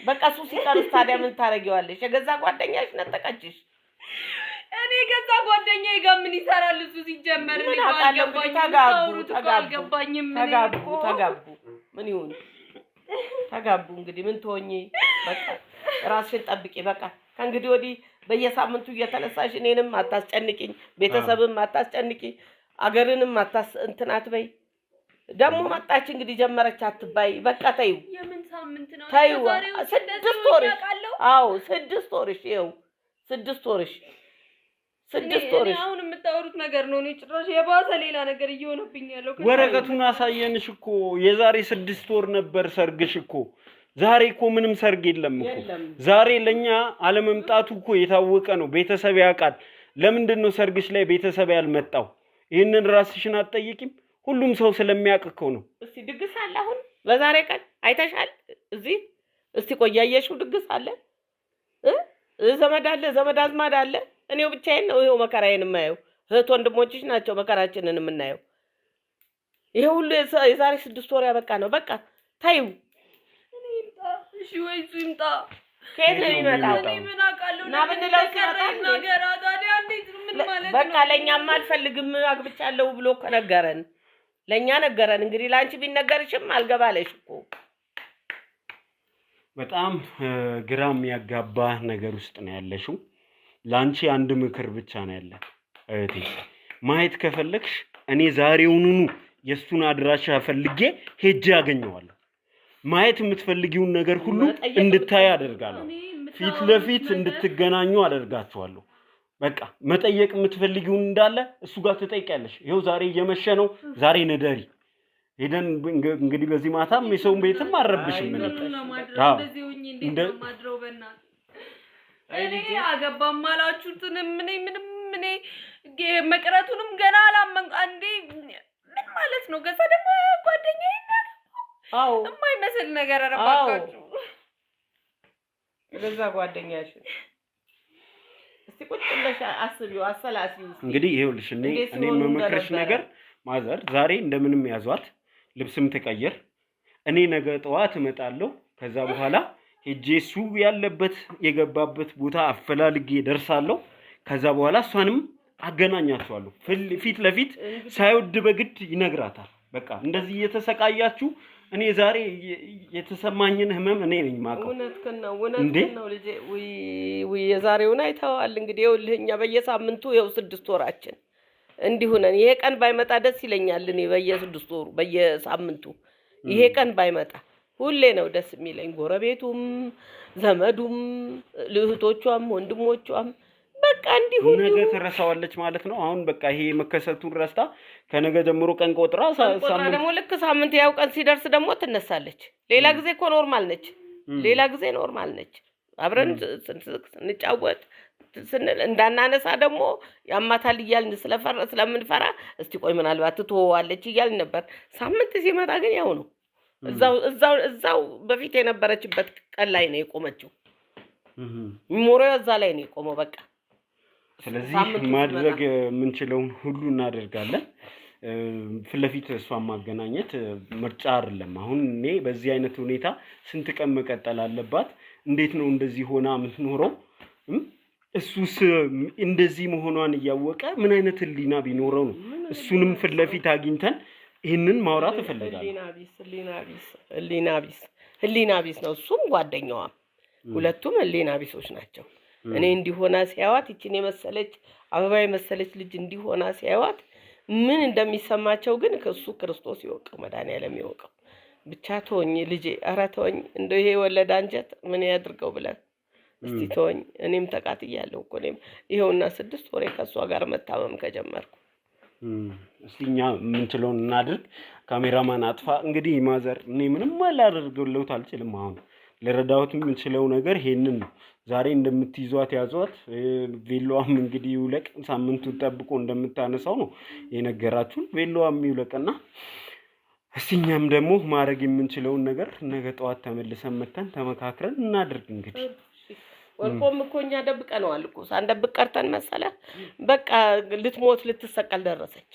በቃ እሱ ሲቀርስ ታዲያ ምን ታረጊዋለሽ? የገዛ ጓደኛሽ ነጠቀችሽ። እኔ እኔ ገዛ ጓደኛዬ ጋር ምን ይሰራል እሱ ሲጀመር ምን አልገባኝም። ተጋቡ ምን ይሁን ተጋቡ እንግዲህ ምን ትሆኚ በቃ ራስሽን ጠብቂ በቃ ከእንግዲህ ወዲህ በየሳምንቱ እየተነሳሽ እኔንም አታስጨንቂኝ ቤተሰብም አታስጨንቂ አገርንም እንትን አትበይ ደግሞ መጣች እንግዲህ ጀመረች አትባይ በቃ ተይው የምን ሳምንት ነው ተይው 6 ወር አዎ 6 ወርሽ ይኸው 6 ወርሽ 6 ወርሽ አሁን የምታወሩት ነገር ነው ነው ጭራሽ የባሰ ሌላ ነገር እየሆነብኝ ያለው ወረቀቱን አሳየንሽ እኮ የዛሬ 6 ወር ነበር ሰርግሽ እኮ ዛሬ እኮ ምንም ሰርግ የለም እኮ ዛሬ ለኛ አለመምጣቱ እኮ የታወቀ ነው ቤተሰብ ያውቃል ለምንድን ነው ሰርግሽ ላይ ቤተሰብ ያልመጣው ይሄንን ራስሽን አትጠይቂም ሁሉም ሰው ስለሚያውቅ እኮ ነው እስቲ ድግስ አለ አሁን በዛሬ ቀን አይተሻል እዚህ እስቲ ቆያየሽው ድግስ አለ ዘመድ አለ ዘመድ አዝማድ አለ እኔው ብቻዬን ነው ይሄው መከራዬን የማየው እህት ወንድሞችሽ ናቸው መከራችንን የምናየው ይሄ ሁሉ የዛሬ 6 ወር ያበቃ ነው በቃ ታዩ እሺ ወይ ዙምጣ ከየት ነው የሚመጣው እኔ ምን አውቃለሁ እና ብንለው ሲመጣል ነገር ታዲያ እንዴት ምን ማለት ነው በቃ ለኛም አልፈልግም አግብቻለሁ ብሎ ከነገረን ለኛ ነገረን እንግዲህ ላንቺ ቢነገርሽም አልገባለሽ እኮ በጣም ግራም ያጋባ ነገር ውስጥ ነው ያለሽው ላንቺ አንድ ምክር ብቻ ነው ያለ እህቴ ማየት ከፈለክሽ እኔ ዛሬውኑ የሱን አድራሻ ፈልጌ ሄጄ ያገኘዋለሁ ማየት የምትፈልጊውን ነገር ሁሉ እንድታይ አደርጋለሁ ፊት ለፊት እንድትገናኙ አደርጋችኋለሁ በቃ መጠየቅ የምትፈልጊውን እንዳለ እሱ ጋር ትጠይቂያለሽ ይሄው ዛሬ እየመሸ ነው ዛሬ ነደሪ ሄደን እንግዲህ በዚህ ማታም የሰውን ቤትም አረብሽም ምን እንደዚህ ሆኜ እንዴት ነው ማድረው በእናት እኔ አገባም አላችሁትን ምንም መቅረቱንም ገና አላመን አንዴ ምን ማለት ነው ገዛ ደግሞ ጓደኛዬ አው የማይመስል ነገር አረባካችሁ ለዛ ጓደኛሽ እስቲ ቁጭ ብለሽ አስቢው አሰላሲው እንግዲህ ይሄውልሽ እኔ መመክረሽ ነገር ማዘር ዛሬ እንደምንም ያዟት ልብስም ተቀየር እኔ ነገ ጠዋት እመጣለሁ ከዛ በኋላ ሄጄ እሱ ያለበት የገባበት ቦታ አፈላልጌ ደርሳለሁ ከዛ በኋላ እሷንም አገናኛቸዋለሁ ፊት ለፊት ሳይወድ በግድ ይነግራታል በቃ እንደዚህ እየተሰቃያችሁ እኔ ዛሬ የተሰማኝን ህመም እኔ ነኝ ማቀው እውነት ነው ልጄ ወይ የዛሬውን አይተዋል እንግዲህ ይኸውልህኛ በየሳምንቱ ይኸው 6 ወራችን እንዲሁ ነን ይሄ ቀን ባይመጣ ደስ ይለኛል እኔ በየ6 ወሩ በየሳምንቱ ይሄ ቀን ባይመጣ ሁሌ ነው ደስ የሚለኝ ጎረቤቱም ዘመዱም ልህቶቿም ወንድሞቿም በቃ እንዲሁ ነገ ተረሳዋለች ማለት ነው አሁን በቃ ይሄ መከሰቱን ረስታ ከነገ ጀምሮ ቀን ቆጥራ ሳምንት ደግሞ ልክ ሳምንት ያው ቀን ሲደርስ ደግሞ ትነሳለች ሌላ ጊዜ እኮ ኖርማል ነች ሌላ ጊዜ ኖርማል ነች አብረን እንጫወት ስንል እንዳናነሳ ደግሞ ያማታል እያልን ስለምንፈራ እስቲ ቆይ ምናልባት ትተዋለች እያልን ነበር ሳምንት ሲመጣ ግን ያው ነው እዛው በፊት የነበረችበት ቀን ላይ ነው የቆመችው ሞሪያ እዛ ላይ ነው የቆመው በቃ ስለዚህ ማድረግ የምንችለውን ሁሉ እናደርጋለን ፍለፊት እሷን ማገናኘት ምርጫ አይደለም አሁን እኔ በዚህ አይነት ሁኔታ ስንት ቀን መቀጠል አለባት እንዴት ነው እንደዚህ ሆና የምትኖረው እሱስ እንደዚህ መሆኗን እያወቀ ምን አይነት ህሊና ቢኖረው ነው እሱንም ፍለፊት አግኝተን ይሄንን ማውራት እፈልጋለሁ ህሊና ቢስ ነው እሱም ጓደኛዋም ሁለቱም ህሊና ቢሶች ናቸው እኔ እንዲሆና ሲያዋት እቺን የመሰለች አበባ የመሰለች ልጅ እንዲሆና ሲያዋት ምን እንደሚሰማቸው ግን ከሱ ክርስቶስ ይወቀው መድኃኒዓለም ይወቀው ብቻ ተወኝ ልጄ ኧረ ተወኝ እንደው ይሄ ወለዳ አንጀት ምን ያድርገው ብለን እስቲ ተወኝ እኔም ተቃጥያለሁ እኮ እኔም ይሄውና 6 ወሬ ከሷ ጋር መታመም ከጀመርኩ እስቲኛ ምንችለውን እናድርግ ካሜራማን አጥፋ እንግዲህ ማዘር እኔ ምንም አላደርገውለት አልችልም አሁን ለረዳውት ምንችለው ነገር ይሄንን ነው ዛሬ እንደምትይዟት ያዟት ቬሎዋም እንግዲህ ይውለቅ ሳምንቱ ተጠብቆ እንደምታነሳው ነው የነገራችሁን ቬሎዋም ይውለቅና እስቲኛም ደግሞ ማድረግ የምንችለው ነገር ነገ ጠዋት ተመልሰን መተን ተመካክረን እናድርግ እንግዲህ ወልቆም እኮኛ ደብቀነዋል እኮ ሳንደብቅ ቀርተን መሰለ በቃ ልትሞት ልትሰቀል ደረሰች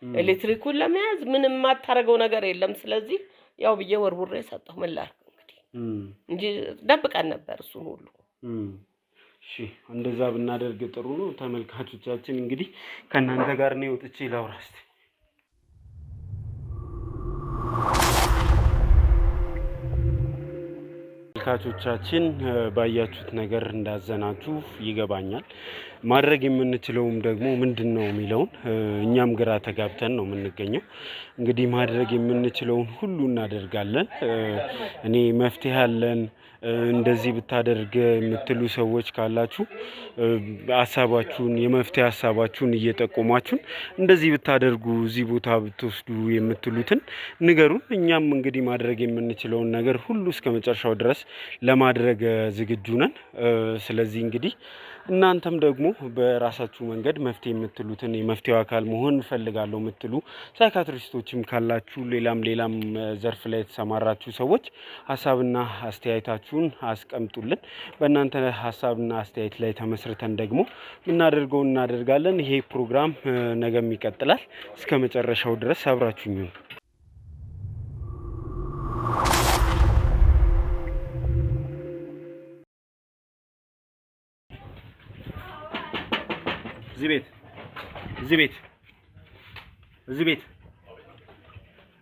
ኤሌክትሪኩን ለመያዝ ምንም ማታረገው ነገር የለም ስለዚህ ያው ብዬ ወርውሬ ሰጠው ምን ላድርግ እንግዲህ እንጂ ደብቀን ነበር እሱን ሁሉ እሺ እንደዛ ብናደርግ ጥሩ ነው። ተመልካቾቻችን እንግዲህ ከእናንተ ጋር ነው ወጥቼ ላውራ እስቲ። ተመልካቾቻችን ባያችሁት ነገር እንዳዘናችሁ ይገባኛል። ማድረግ የምንችለውም ደግሞ ምንድነው የሚለውን እኛም ግራ ተጋብተን ነው የምንገኘው። እንግዲህ ማድረግ የምንችለውን ሁሉ እናደርጋለን። እኔ መፍትሄ አለን እንደዚህ ብታደርግ የምትሉ ሰዎች ካላችሁ ሐሳባችሁን የመፍትሄ ሐሳባችሁን እየጠቆማችሁን እንደዚህ ብታደርጉ እዚህ ቦታ ብትወስዱ የምትሉትን ንገሩን። እኛም እንግዲህ ማድረግ የምንችለውን ነገር ሁሉ እስከመጨረሻው ድረስ ለማድረግ ዝግጁ ነን። ስለዚህ እንግዲህ እናንተም ደግሞ በራሳችሁ መንገድ መፍትሄ የምትሉትን የመፍትሄው አካል መሆን እፈልጋለሁ የምትሉ ሳይካትሪስቶችም ካላችሁ ሌላም ዘርፍ ላይ የተሰማራችሁ ሰዎች ሐሳብና አስተያየታችሁን አስቀምጡልን። በእናንተ ሐሳብና አስተያየት ላይ ተመስርተን ደግሞ እናደርገውን እናደርጋለን። ይሄ ፕሮግራም ነገም ይቀጥላል። እስከ መጨረሻው ድረስ አብራችሁኝ ሁኑ። እዚህ ቤት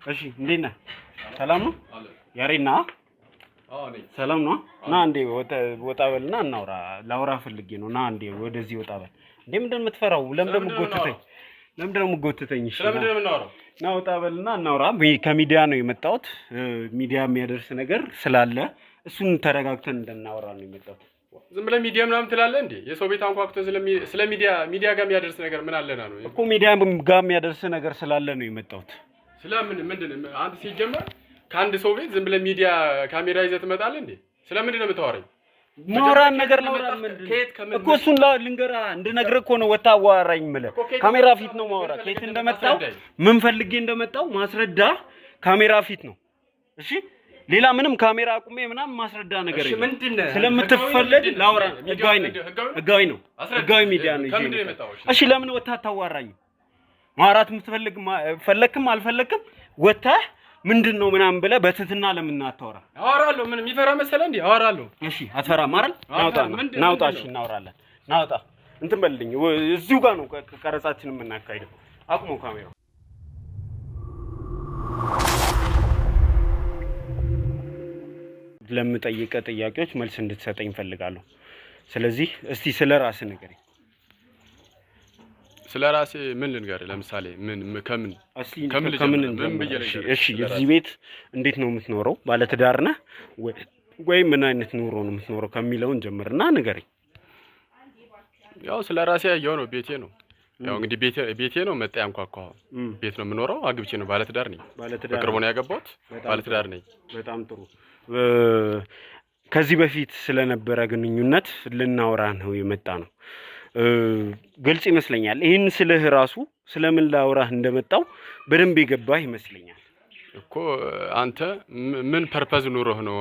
እሺ፣ እንዴት ነህ? ሰላም ነው? ያሬና ሰላም ነው? ና እንዴ ወጣ በልና እናውራ። ላውራ ፈልጌ ነው። ና እንዴ ወደዚህ ወጣ በል። እንዴ ምንድን ነው የምትፈራው? ለምንድን ነው የምትጎትተኝ? እሺ ለምንድን ነው የምናወራው? ና ወጣ በልና እናውራ። ከሚዲያ ነው የመጣሁት። ሚዲያ የሚያደርስ ነገር ስላለ እሱን ተረጋግተን እንድናወራ ነው የመጣሁት። ዝም ብለህ ሚዲያ ምናምን ትላለህ እንዴ? የሰው ቤት አንኳኩተህ ስለ ሚዲያ ጋር የሚያደርስ ነገር ምን አለና ነው እኮ? ሚዲያ ጋር የሚያደርስ ነገር ስላለ ነው የመጣሁት። ስለምን ምንድን አንተ ሲጀመር ከአንድ ሰው ቤት ዝም ብለህ ሚዲያ ካሜራ ይዘህ ትመጣለህ እንዴ? ስለምንድን ነው የምታወራኝ? ማውራን ነገር ነው እኮ እሱን ልንገርህ እንድነግርህ እኮ ነው። ወጣ አዋራኝ የምልህ ካሜራ ፊት ነው ማውራ። ከየት እንደመጣው ምን ፈልጌ እንደመጣው ማስረዳ ካሜራ ፊት ነው። እሺ ሌላ ምንም ካሜራ አቁሜ ምናምን ማስረዳ ነገር የለም። ምንድነው ስለምትፈልግ ላውራ። ህጋዊ ነው ህጋዊ ሚዲያ ነው ይሄ። እሺ ለምን ወጣ ታዋራኝ? ማውራት የምትፈልግ ፈለክም አልፈለክም ወጣህ ምንድነው ምናምን ብለህ በትትና ለምን አታወራ? አወራለሁ። ምን የሚፈራ መሰለህ እንዴ? አወራለሁ። እሺ አትፈራም አይደል? ናውጣ እሺ እናወራለን። ናውጣ እንትን በልልኝ። እዚሁ ጋር ነው ቀረጻችንን የምናካሂደው። አቁሞ ካሜራው ለምጠይቀ ጥያቄዎች መልስ እንድትሰጠኝ ፈልጋለሁ። ስለዚህ እስቲ ስለ ራስህ ንገረኝ። ስለ ራሴ ምን ልንገርህ? ለምሳሌ ከምን እሺ እዚህ ቤት እንዴት ነው የምትኖረው? ባለትዳር ነህ ወይ ምን አይነት ኑሮ ነው የምትኖረው ከሚለውን ጀምርና ንገረኝ። ያው ስለ ራሴ ያየው ነው ቤቴ ነው። ያው እንግዲህ ቤቴ ነው። መጣ ያንኳኳው ቤት ነው የምኖረው። አግብቼ ነው። ባለትዳር ነኝ። በቅርቡ ነው ያገባሁት። ባለትዳር ነኝ። በጣም ጥሩ። ከዚህ በፊት ስለነበረ ግንኙነት ልናወራ ነው የመጣ ነው። ግልጽ ይመስለኛል። ይሄን ስልህ ራሱ ስለምን ላውራህ እንደመጣው በደንብ የገባህ ይመስለኛል እኮ። አንተ ምን ፐርፐዝ ኑሮህ ነው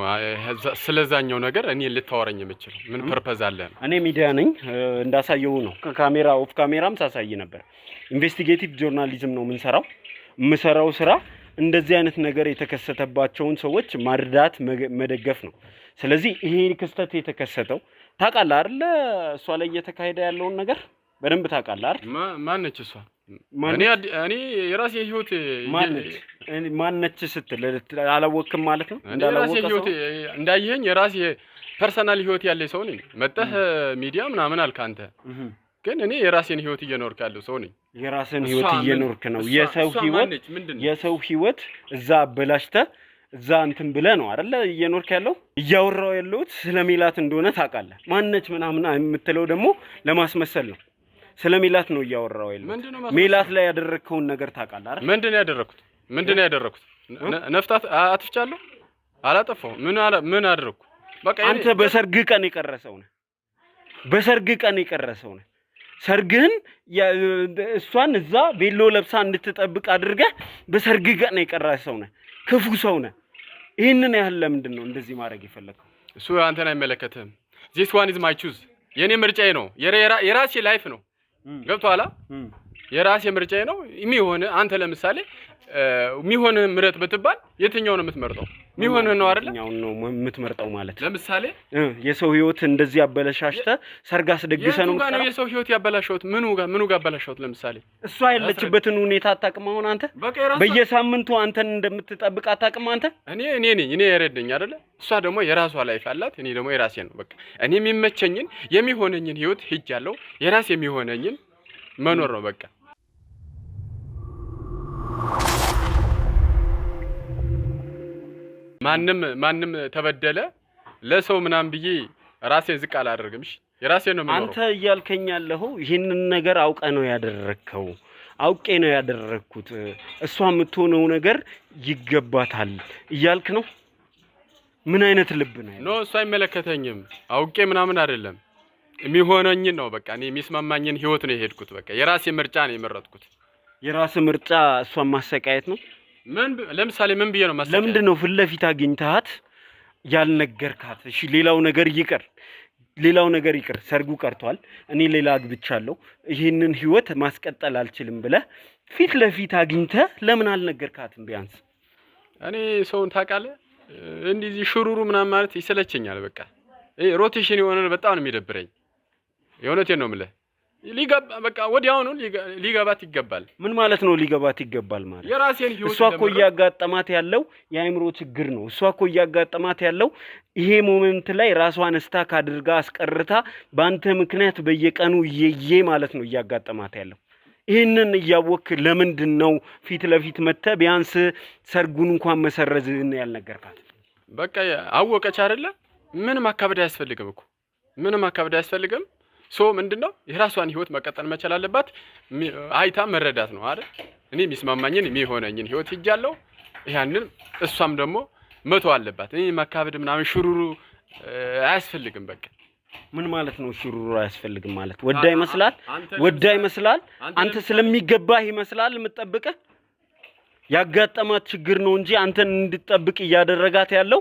ስለዛኛው ነገር እኔ ልታወራኝ የምችለው? ምን ፐርፐዝ አለ? እኔ ሚዲያ ነኝ እንዳሳየው ነው። ከካሜራ ኦፍ ካሜራም ሳሳይ ነበር። ኢንቨስቲጌቲቭ ጆርናሊዝም ነው የምሰራው ስራ እንደዚህ አይነት ነገር የተከሰተባቸውን ሰዎች ማርዳት መደገፍ ነው። ስለዚህ ይሄ ክስተት የተከሰተው ታውቃለህ አይደል? እሷ ላይ እየተካሄደ ያለውን ነገር በደንብ ታውቃለህ አይደል? ማነች እሷ? እኔ የራሴ ህይወት ማነች ስትል አላወቅም ማለት ነው? እንዳላወቀ ሰው እንዳየኸኝ የራሴ ፐርሰናል ህይወት ያለኝ ሰው ነኝ። መጣህ ሚዲያ ምናምን አልክ አንተ። ግን እኔ የራሴን ህይወት እየኖርክ ያለው ሰው ነኝ። የራስን ህይወት እየኖርክ ነው። የሰው ህይወት እዛ አበላሽተህ እዛ እንትን ብለህ ነው አይደለ እየኖርክ ያለው? እያወራው ያለሁት ስለ ሜላት እንደሆነ ታውቃለህ። ማነች ምናምን የምትለው ደግሞ ለማስመሰል ነው። ስለ ሜላት ነው እያወራው ያለሁት። ሜላት ላይ ያደረግከውን ነገር ታውቃለህ አይደል? ምንድን ነው ያደረኩት? ነፍታት አጥፍቻለሁ? አላጠፋሁም። ምን አደረኩ? በቃ አንተ በሰርግ ቀን የቀረሰው ነህ። ሰርግህን እሷን እዛ ቤሎ ለብሳ እንድትጠብቅ አድርገህ በሰርግ ቀን የቀረሰው ነህ። ክፉ ሰው ነህ። ይሄንን ያህል ለምንድን ነው እንደዚህ ማድረግ የፈለከው? እሱ አንተን አይመለከትህም። this one is my choose የኔ ምርጫዬ ነው። የራሴ ላይፍ ነው። ገብቶሃል? የራሴ ምርጫዬ ነው የሚሆነ አንተ ለምሳሌ የሚሆነ ምረጥ ብትባል የትኛው ነው የምትመርጠው? የሚሆነ ነው አይደል? የትኛው ነው የምትመርጠው ማለት ለምሳሌ የሰው ህይወት እንደዚህ አበለሻሽተ ሰርግ አስደግሰ ነው የምትቀረው። የሰው ህይወት ያበላሽሁት ምኑ ጋር አበላሽሁት? ለምሳሌ እሷ ያለችበትን ሁኔታ አታውቅም። አሁን አንተ በየሳምንቱ አንተን እንደምትጠብቅ አታውቅም አንተ። እኔ የረደኝ አይደለ? እሷ ደግሞ የራሷ ላይፍ አላት፣ እኔ ደግሞ የራሴ ነው። በቃ እኔ የሚመቸኝን የሚሆነኝን ህይወት ሄጃለሁ። የራሴ የሚሆነኝን መኖር ነው በቃ። ማንም ተበደለ ለሰው ምናምን ብዬ ራሴን ዝቅ አላደርግም። እሺ የራሴን ነው የምኖረው። አንተ እያልከኝ ያለኸው ይሄንን ነገር አውቀ ነው ያደረከው። አውቄ ነው ያደረኩት፣ እሷ የምትሆነው ነገር ይገባታል እያልክ ነው። ምን አይነት ልብ ነው? ኖ እሷ አይመለከተኝም። አውቄ ምናምን አይደለም፣ የሚሆነኝን ነው በቃ። እኔ የሚስማማኝን ህይወት ነው የሄድኩት። በቃ የራሴ ምርጫ ነው የመረጥኩት። የራስ ምርጫ እሷን ማሰቃየት ነው? ለምሳሌ ምን ብዬ ነው ማሰቃየት? ለምንድን ነው ፊት ለፊት አግኝተሃት ያልነገርካት? እሺ ሌላው ነገር ይቅር፣ ሰርጉ ቀርቷል፣ እኔ ሌላ አግብቻለሁ፣ ይሄንን ህይወት ማስቀጠል አልችልም ብለህ ፊት ለፊት አግኝተህ ለምን አልነገርካትም? ቢያንስ እኔ ሰውን ታውቃለህ፣ እንደዚህ ሽሩሩ ምናምን ማለት ይሰለቸኛል። በቃ ሮቴሽን የሆነ በጣም ነው የሚደብረኝ። የእውነቴን ነው የምልህ። በቃ ወዲያውኑ ሊገባት ይገባል። ምን ማለት ነው ሊገባት ይገባል ማለት? የራሴን ህይወት እሷ እኮ እያጋጠማት ያለው የአእምሮ ችግር ነው። እሷ እኮ እያጋጠማት ያለው ይሄ ሞመንት ላይ ራሷን ስታክ አድርጋ አስቀርታ በአንተ ምክንያት በየቀኑ እየየ ማለት ነው እያጋጠማት ያለው። ይህንን እያወክ ለምንድን ነው ፊት ለፊት መጥተህ ቢያንስ ሰርጉን እንኳን መሰረዝህን ያልነገርካት? በቃ አወቀች አይደለ? ምንም አካበድ አያስፈልግም እኮ ምንም አካበድ አያስፈልግም። ምንድነው የራሷን ህይወት መቀጠል መቻል አለባት። አይታ መረዳት ነው አይደል? እኔ የሚስማማኝን የሚሆነኝን ህይወት ሄጃለሁ። ያንን እሷም ደግሞ መቶ አለባት። እኔ ማካበድ ምናምን ሽሩሩ አያስፈልግም። በቃ ምን ማለት ነው ሽሩሩ አያስፈልግም ማለት? ወዳ ይመስላል አንተ ስለሚገባህ ይመስላል የምትጠብቀህ። ያጋጠማት ችግር ነው እንጂ አንተን እንድትጠብቅ እያደረጋት ያለው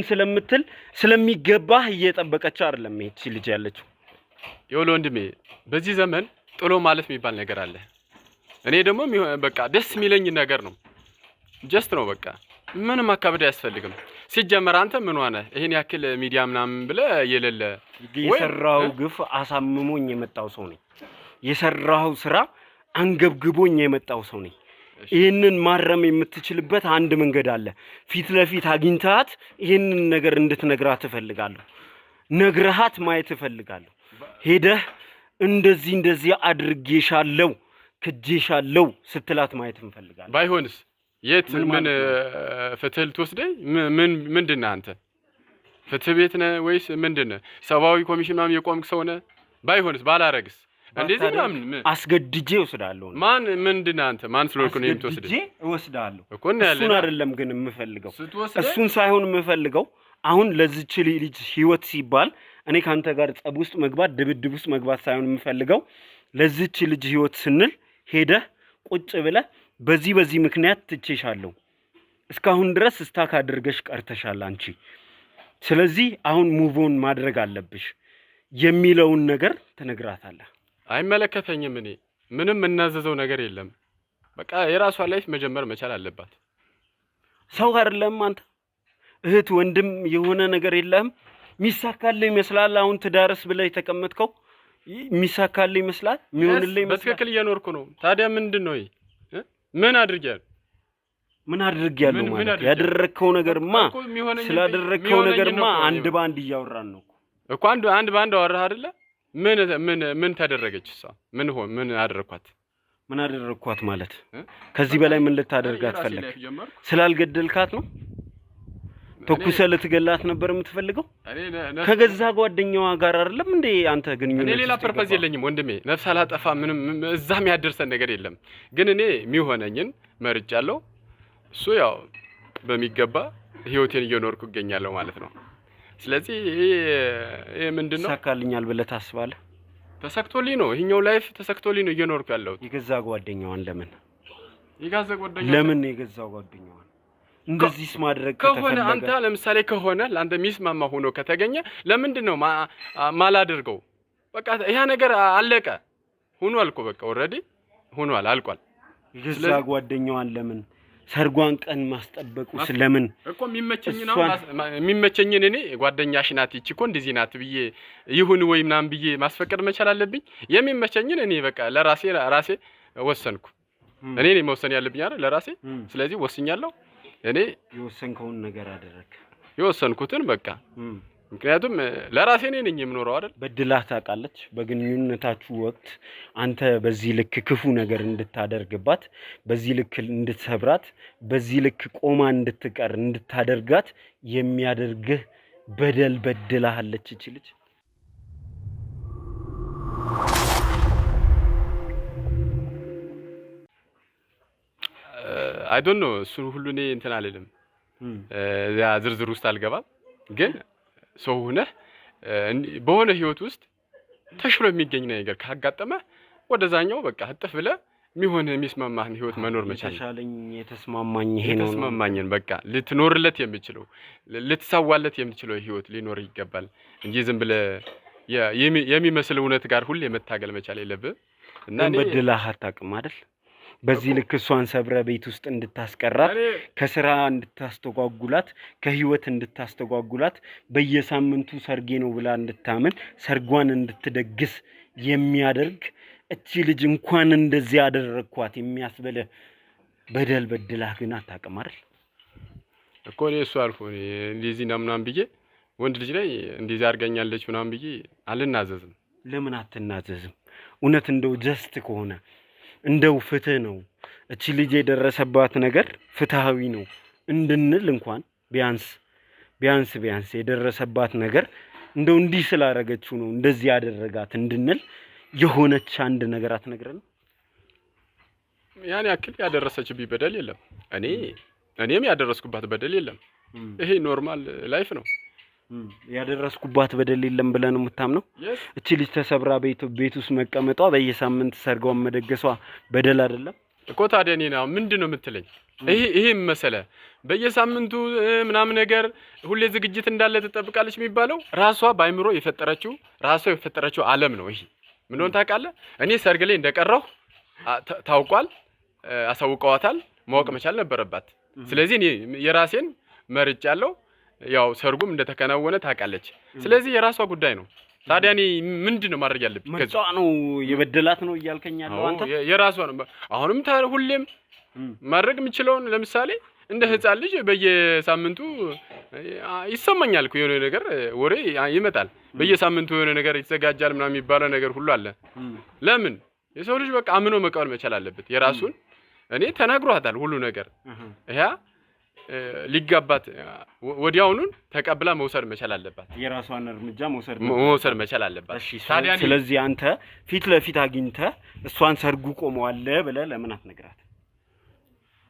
ስለምትል ስለሚገባህ እየጠበቀች አይደለም። እቺ ልጅ ያለችው ይኸውልህ ወንድሜ፣ በዚህ ዘመን ጥሎ ማለት የሚባል ነገር አለ። እኔ ደግሞ በቃ ደስ የሚለኝ ነገር ነው። ጀስት ነው በቃ ምንም አካበድ አያስፈልግም። ሲጀመር አንተ ምን ሆነ ይሄን ያክል ሚዲያ ምናምን ብለህ የሌለ የሰራው ግፍ አሳምሞኝ የመጣው ሰው ነኝ። የሰራው ስራ አንገብግቦኝ የመጣው ሰው ነኝ። ይህንን ማረም የምትችልበት አንድ መንገድ አለ። ፊት ለፊት አግኝታት ይህንን ነገር እንድትነግራት እፈልጋለሁ። ነግረሃት ማየት እፈልጋለሁ። ሄደህ እንደዚህ አድርጌሻለሁ፣ ክጄሻለሁ ስትላት ማየት እንፈልጋለን። ባይሆንስ የት ምን ፍትህ ልትወስደኝ? ምንድነህ አንተ? ፍትህ ቤት ነህ ወይስ ምንድነህ? ሰብአዊ ኮሚሽን ምናምን የቆምክ ሰው ነህ? ባይሆንስ ባላረግስ እንደዚህ ምናምን አስገድጄ እወስዳለሁ። ማን ምንድነህ አንተ? ማን ስለሆንክ ነው የምትወስደው? አስገድጄ እወስዳለሁ እኮ ነው ያለ። እሱን አይደለም ግን የምፈልገው፣ እሱን ሳይሆን የምፈልገው አሁን ለዚች ልጅ ህይወት ሲባል እኔ ካንተ ጋር ጸብ ውስጥ መግባት ድብድብ ውስጥ መግባት ሳይሆን የምፈልገው ለዚች ልጅ ህይወት ስንል ሄደህ ቁጭ ብለህ በዚህ ምክንያት ትቼሻለሁ፣ እስካሁን ድረስ ስታክ አድርገሽ ቀርተሻል አንቺ፣ ስለዚህ አሁን ሙቭ ኦን ማድረግ አለብሽ የሚለውን ነገር ትነግራታለህ። አይመለከተኝም። እኔ ምንም እናዘዘው ነገር የለም። በቃ የራሷ ላይፍ መጀመር መቻል አለባት። ሰው አይደለም አንተ እህት ወንድም የሆነ ነገር የለም? ሚሳካልህ ይመስላል? አሁን ትዳርስ ብለህ የተቀመጥከው ሚሳካልህ ይመስላል? የሚሆንልህ ይመስላል? በትክክል እየኖርኩ ነው። ታዲያ ምንድነው ይሄ? ምን አድርጊያለሁ ማለት? ያደረከው ነገርማ ስላደረከው ነገርማ አንድ ባንድ እያወራን ነው እኮ። አንድ ባንድ አወራህ አይደለ? ምን ተደረገች እሷ? ምን አደረኳት? ምን አደረኳት ማለት ከዚህ በላይ ምን ልታደርጋት ፈለግ? ስላልገደልካት ነው? ተኩሰህ ልትገላት ነበር የምትፈልገው? ከገዛ ጓደኛዋ ጋር አይደለም እንዴ አንተ ግንኙነት? እኔ ሌላ ፐርፐዝ የለኝም ወንድሜ። ነፍስ አላጠፋ ምንም እዛም ያደርሰን ነገር የለም። ግን እኔ የሚሆነኝን መርጫለሁ። እሱ ያው በሚገባ ህይወቴን እየኖርኩ እገኛለሁ ማለት ነው። ስለዚህ ይሄ ምንድነው ተሳካልኛል ብለህ ታስባለህ? ተሳክቶልኝ ነው ይሄኛው ላይፍ ተሳክቶልኝ ነው እየኖርኩ ያለሁት። የገዛ ጓደኛዋን ለምን ለምን የገዛ ጓደኛዋን እንደዚህስ ማድረግ ከሆነ አንተ ለምሳሌ ከሆነ ለአንተ ሚስማማ ሆኖ ከተገኘ ለምንድን ነው ማላደርገው? በቃ ያ ነገር አለቀ፣ ሆኗል እኮ በቃ ኦልሬዲ ሆኗል፣ አልቋል። የገዛ ጓደኛዋን ለምን ሰርጓን ቀን ማስጠበቁ ስለምን እኮ የሚመቸኝን እኔ ጓደኛሽ ናት ይቺ እኮ እንደዚህ ናት ብዬ ይሁን ወይ ምናምን ብዬ ማስፈቀድ መቻል አለብኝ። የሚመቸኝን እኔ በቃ ለራሴ ወሰንኩ። እኔ ነኝ መወሰን ያለብኝ አይደል ለራሴ። ስለዚህ ወስኛለሁ። እኔ የወሰንከውን ነገር አደረክ። የወሰንኩትን በቃ ምክንያቱም ለራሴ ነኝ የምኖረው አይደል። በድላህ ታውቃለች። በግንኙነታችሁ ወቅት አንተ በዚህ ልክ ክፉ ነገር እንድታደርግባት፣ በዚህ ልክ እንድትሰብራት፣ በዚህ ልክ ቆማ እንድትቀር እንድታደርጋት የሚያደርግህ በደል በድላሃለች እቺ ልጅ? አይ ዶንት ኖ እሱን ሁሉ እኔ እንትን አልልም፣ ያ ዝርዝር ውስጥ አልገባም። ግን ሰው ሆነህ በሆነ ህይወት ውስጥ ተሽሎ የሚገኝ ነገር ካጋጠመ ወደዛኛው በቃ ህጥፍ ብለህ የሚስማማህን ህይወት መኖር መቻል። የተስማማኝ ይሄ ነው የተስማማኝን በቃ ልትኖርለት የምትችለው ልትሳዋለት የምትችለው ህይወት ሊኖር ይገባል እንጂ ዝም ብለህ የሚመስል እውነት ጋር ሁሌ መታገል መቻል የለብህ። እና እኔ በድላህ አታውቅም አይደል? በዚህ ልክ እሷን ሰብረ ቤት ውስጥ እንድታስቀራት፣ ከስራ እንድታስተጓጉላት፣ ከህይወት እንድታስተጓጉላት፣ በየሳምንቱ ሰርጌ ነው ብላ እንድታምን ሰርጓን እንድትደግስ የሚያደርግ እቺ ልጅ እንኳን እንደዚህ ያደረኳት የሚያስበለ በደል በድላህ ግን አታውቅም አይደል? እኮ እሱ አልፎ እንደዚህ ምናምን ብዬ ወንድ ልጅ ላይ እንደዚህ አድርጋኛለች ምናምን ብዬ አልናዘዝም። ለምን አትናዘዝም? እውነት እንደው ጀስት ከሆነ እንደው ፍትህ ነው እቺ ልጅ የደረሰባት ነገር ፍትሃዊ ነው እንድንል እንኳን ቢያንስ የደረሰባት ነገር እንደው እንዲህ ስላደረገችው ነው እንደዚህ ያደረጋት እንድንል የሆነች አንድ ነገር አትነግረን? ያን ያክል ያደረሰችብኝ በደል የለም። እኔም ያደረስኩባት በደል የለም። ይሄ ኖርማል ላይፍ ነው። ያደረስኩባት በደል የለም ብለህ ነው የምታምነው? እቺ ልጅ ተሰብራ ቤት ውስጥ መቀመጧ፣ በየሳምንት ሰርጓን መደገሷ በደል አይደለም እኮ? ታዲያ እኔ ነው ምንድነው የምትለኝ? ይሄ መሰለህ በየሳምንቱ ምናምን ነገር ሁሌ ዝግጅት እንዳለ ተጠብቃለች የሚባለው ራሷ ባይምሮ የፈጠረችው ዓለም ነው። ይሄ ምን ሆነ ታውቃለህ? እኔ ሰርግ ላይ እንደቀረሁ ታውቋል፣ አሳውቀዋታል፣ ማወቅ መቻል ነበረባት። ስለዚህ እኔ የራሴን መርጫለሁ። ያው ሰርጉም እንደተከናወነ ታውቃለች። ስለዚህ የራሷ ጉዳይ ነው። ታዲያ እኔ ምንድነው ማድረግ ያለብኝ? ከዛ ነው የበደላት ነው እያልከኝ ያለው አንተ? የራሷ ነው። አሁንም ሁሌም ማድረግ የምችለውን ለምሳሌ እንደ ህፃን ልጅ በየሳምንቱ ይሰማኛል እኮ የሆነ ነገር ወሬ ይመጣል። በየሳምንቱ የሆነ ነገር ይዘጋጃል ምናምን የሚባለው ነገር ሁሉ አለ። ለምን የሰው ልጅ በቃ አምኖ መቀበል መቻል አለበት የራሱን። እኔ ተናግሯታል ሁሉ ነገር ያ ሊጋባት ወዲያውኑን ተቀብላ መውሰድ መቻል አለባት። የራሷን እርምጃ መውሰድ መቻል አለባት። ስለዚህ አንተ ፊት ለፊት አግኝተህ እሷን ሰርጉ ቆመዋል ብለህ ለምን አትነግራት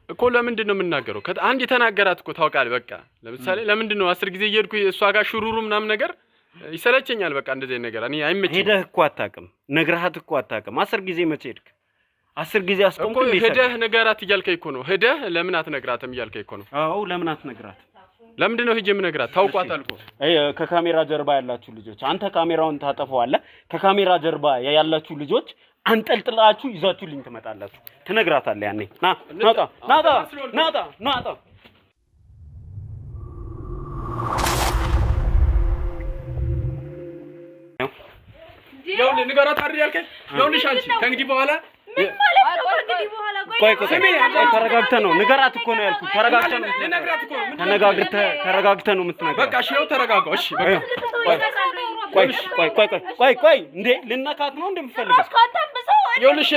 እኮ? ለምንድን ነው የምናገረው? አንድ የተናገራት እኮ ታውቃለህ። በቃ ለምሳሌ ለምንድን ነው 10 ጊዜ እየሄድኩ እሷ ጋር ሽሩሩ ምናምን ነገር ይሰለቸኛል። በቃ እንደዚህ ነገር እኔ አይመችም። ሄደህ እኮ አታውቅም፣ ነግረሃት እኮ አታውቅም። 10 ጊዜ መቼ ሄድክ? 10 ጊዜ አስቆምኩ። ሄደህ ንገራት እያልከኝ እኮ ነው። ሄደህ ለምን አትነግራትም እያልከኝ እኮ ነው። አዎ ለምን አትነግራት? ለምንድን ነው ሄጄ የምነግራት? ታውቋታል እኮ። ከካሜራ ጀርባ ያላችሁ ልጆች፣ አንተ ካሜራውን ታጠፈዋለህ። ከካሜራ ጀርባ ያላችሁ ልጆች አንጠልጥላችሁ ይዛችሁልኝ ትመጣላችሁ። ትነግራታለህ ያኔ። ናጣ ይኸውልህ ንገራት አይደል ያልከኝ? ይኸውልሽ አንቺ ከእንግዲህ በኋላ ምን ማለት ነው? ከእንግዲህ በኋላ ቆይ ተረጋግተህ ነው ንገራት እኮ ነው ያልኩህ። ተረጋግተህ ነው ልነግራት እኮ ነው። ተረጋግተህ ነው የምትነግራት። በቃ እሺ ይኸው ተረጋጋው። እሺ በቃ ቆይ እንዴ ልነካት ነው እንደምፈልገው? ይኸውልሽ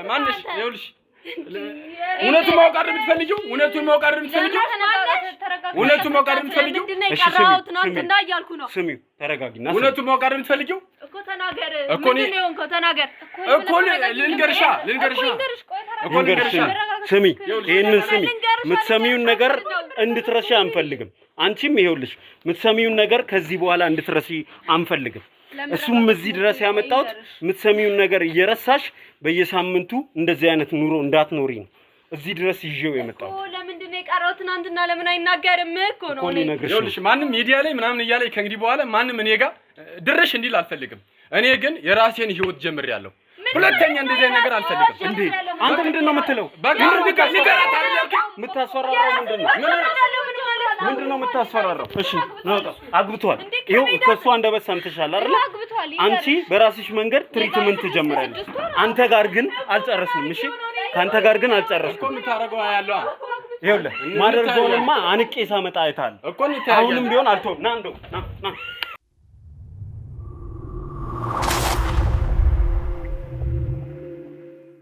ማንሽ ይኸውልሽ እውነቱን ማወቅ አይደል የምትፈልጊው? እውነቱን ማወቅ አይደል የምትፈልጊው? እሺ ስሚው ተረጋጊና እውነቱን ማወቅ አይደል የምትፈልጊው? እኮ ተናገር። ምንድን ነው የሆንከው? ተናገር እኮ ልንገርሻ ስሚ፣ ይሄንን ስሚ። የምትሰሚውን ነገር እንድትረሺ አንፈልግም። አንቺም ይኸውልሽ የምትሰሚውን ነገር ከዚህ በኋላ እንድትረሺ አንፈልግም። እሱም እዚህ ድረስ ያመጣሁት የምትሰሚውን ነገር እየረሳሽ በየሳምንቱ እንደዚህ አይነት ኑሮ እንዳትኖሪ ነው እዚህ ድረስ ይዤው የመጣሁት። ለምንድን ነው የቀረው? ትናንትና ለምን አይናገርም እኮ ነው። ይኸውልሽ ማንም ሚዲያ ላይ ምናምን እያለ ከእንግዲህ በኋላ ማንም እኔ ጋር ድረሽ እንዲል አልፈልግም። እኔ ግን የራሴን ህይወት ጀምሬያለሁ። ሁለተኛ እንደዚህ ነገር አልፈልግም። እንዴ አንተ ምንድነው የምትለው? በቃ ንገራት አይደል? የምታስፈራራው ምንድነው የምታስፈራራው? እሺ ናውጣ አግብቷል። ይኸው ከሷ አንደበት ሰምተሻል አይደል? አንቺ በራስሽ መንገድ ትሪትመንት ጀምራለሽ። አንተ ጋር ግን አልጨረስንም። እሺ ካንተ ጋር ግን አልጨረስኩም እኮ የምታረገው ያለው ይኸውልህ ማደርገውንማ አንቄ ሳመጣ አይታል። እኮ ነው። አሁንም ቢሆን አልተውም። ና እንደው ና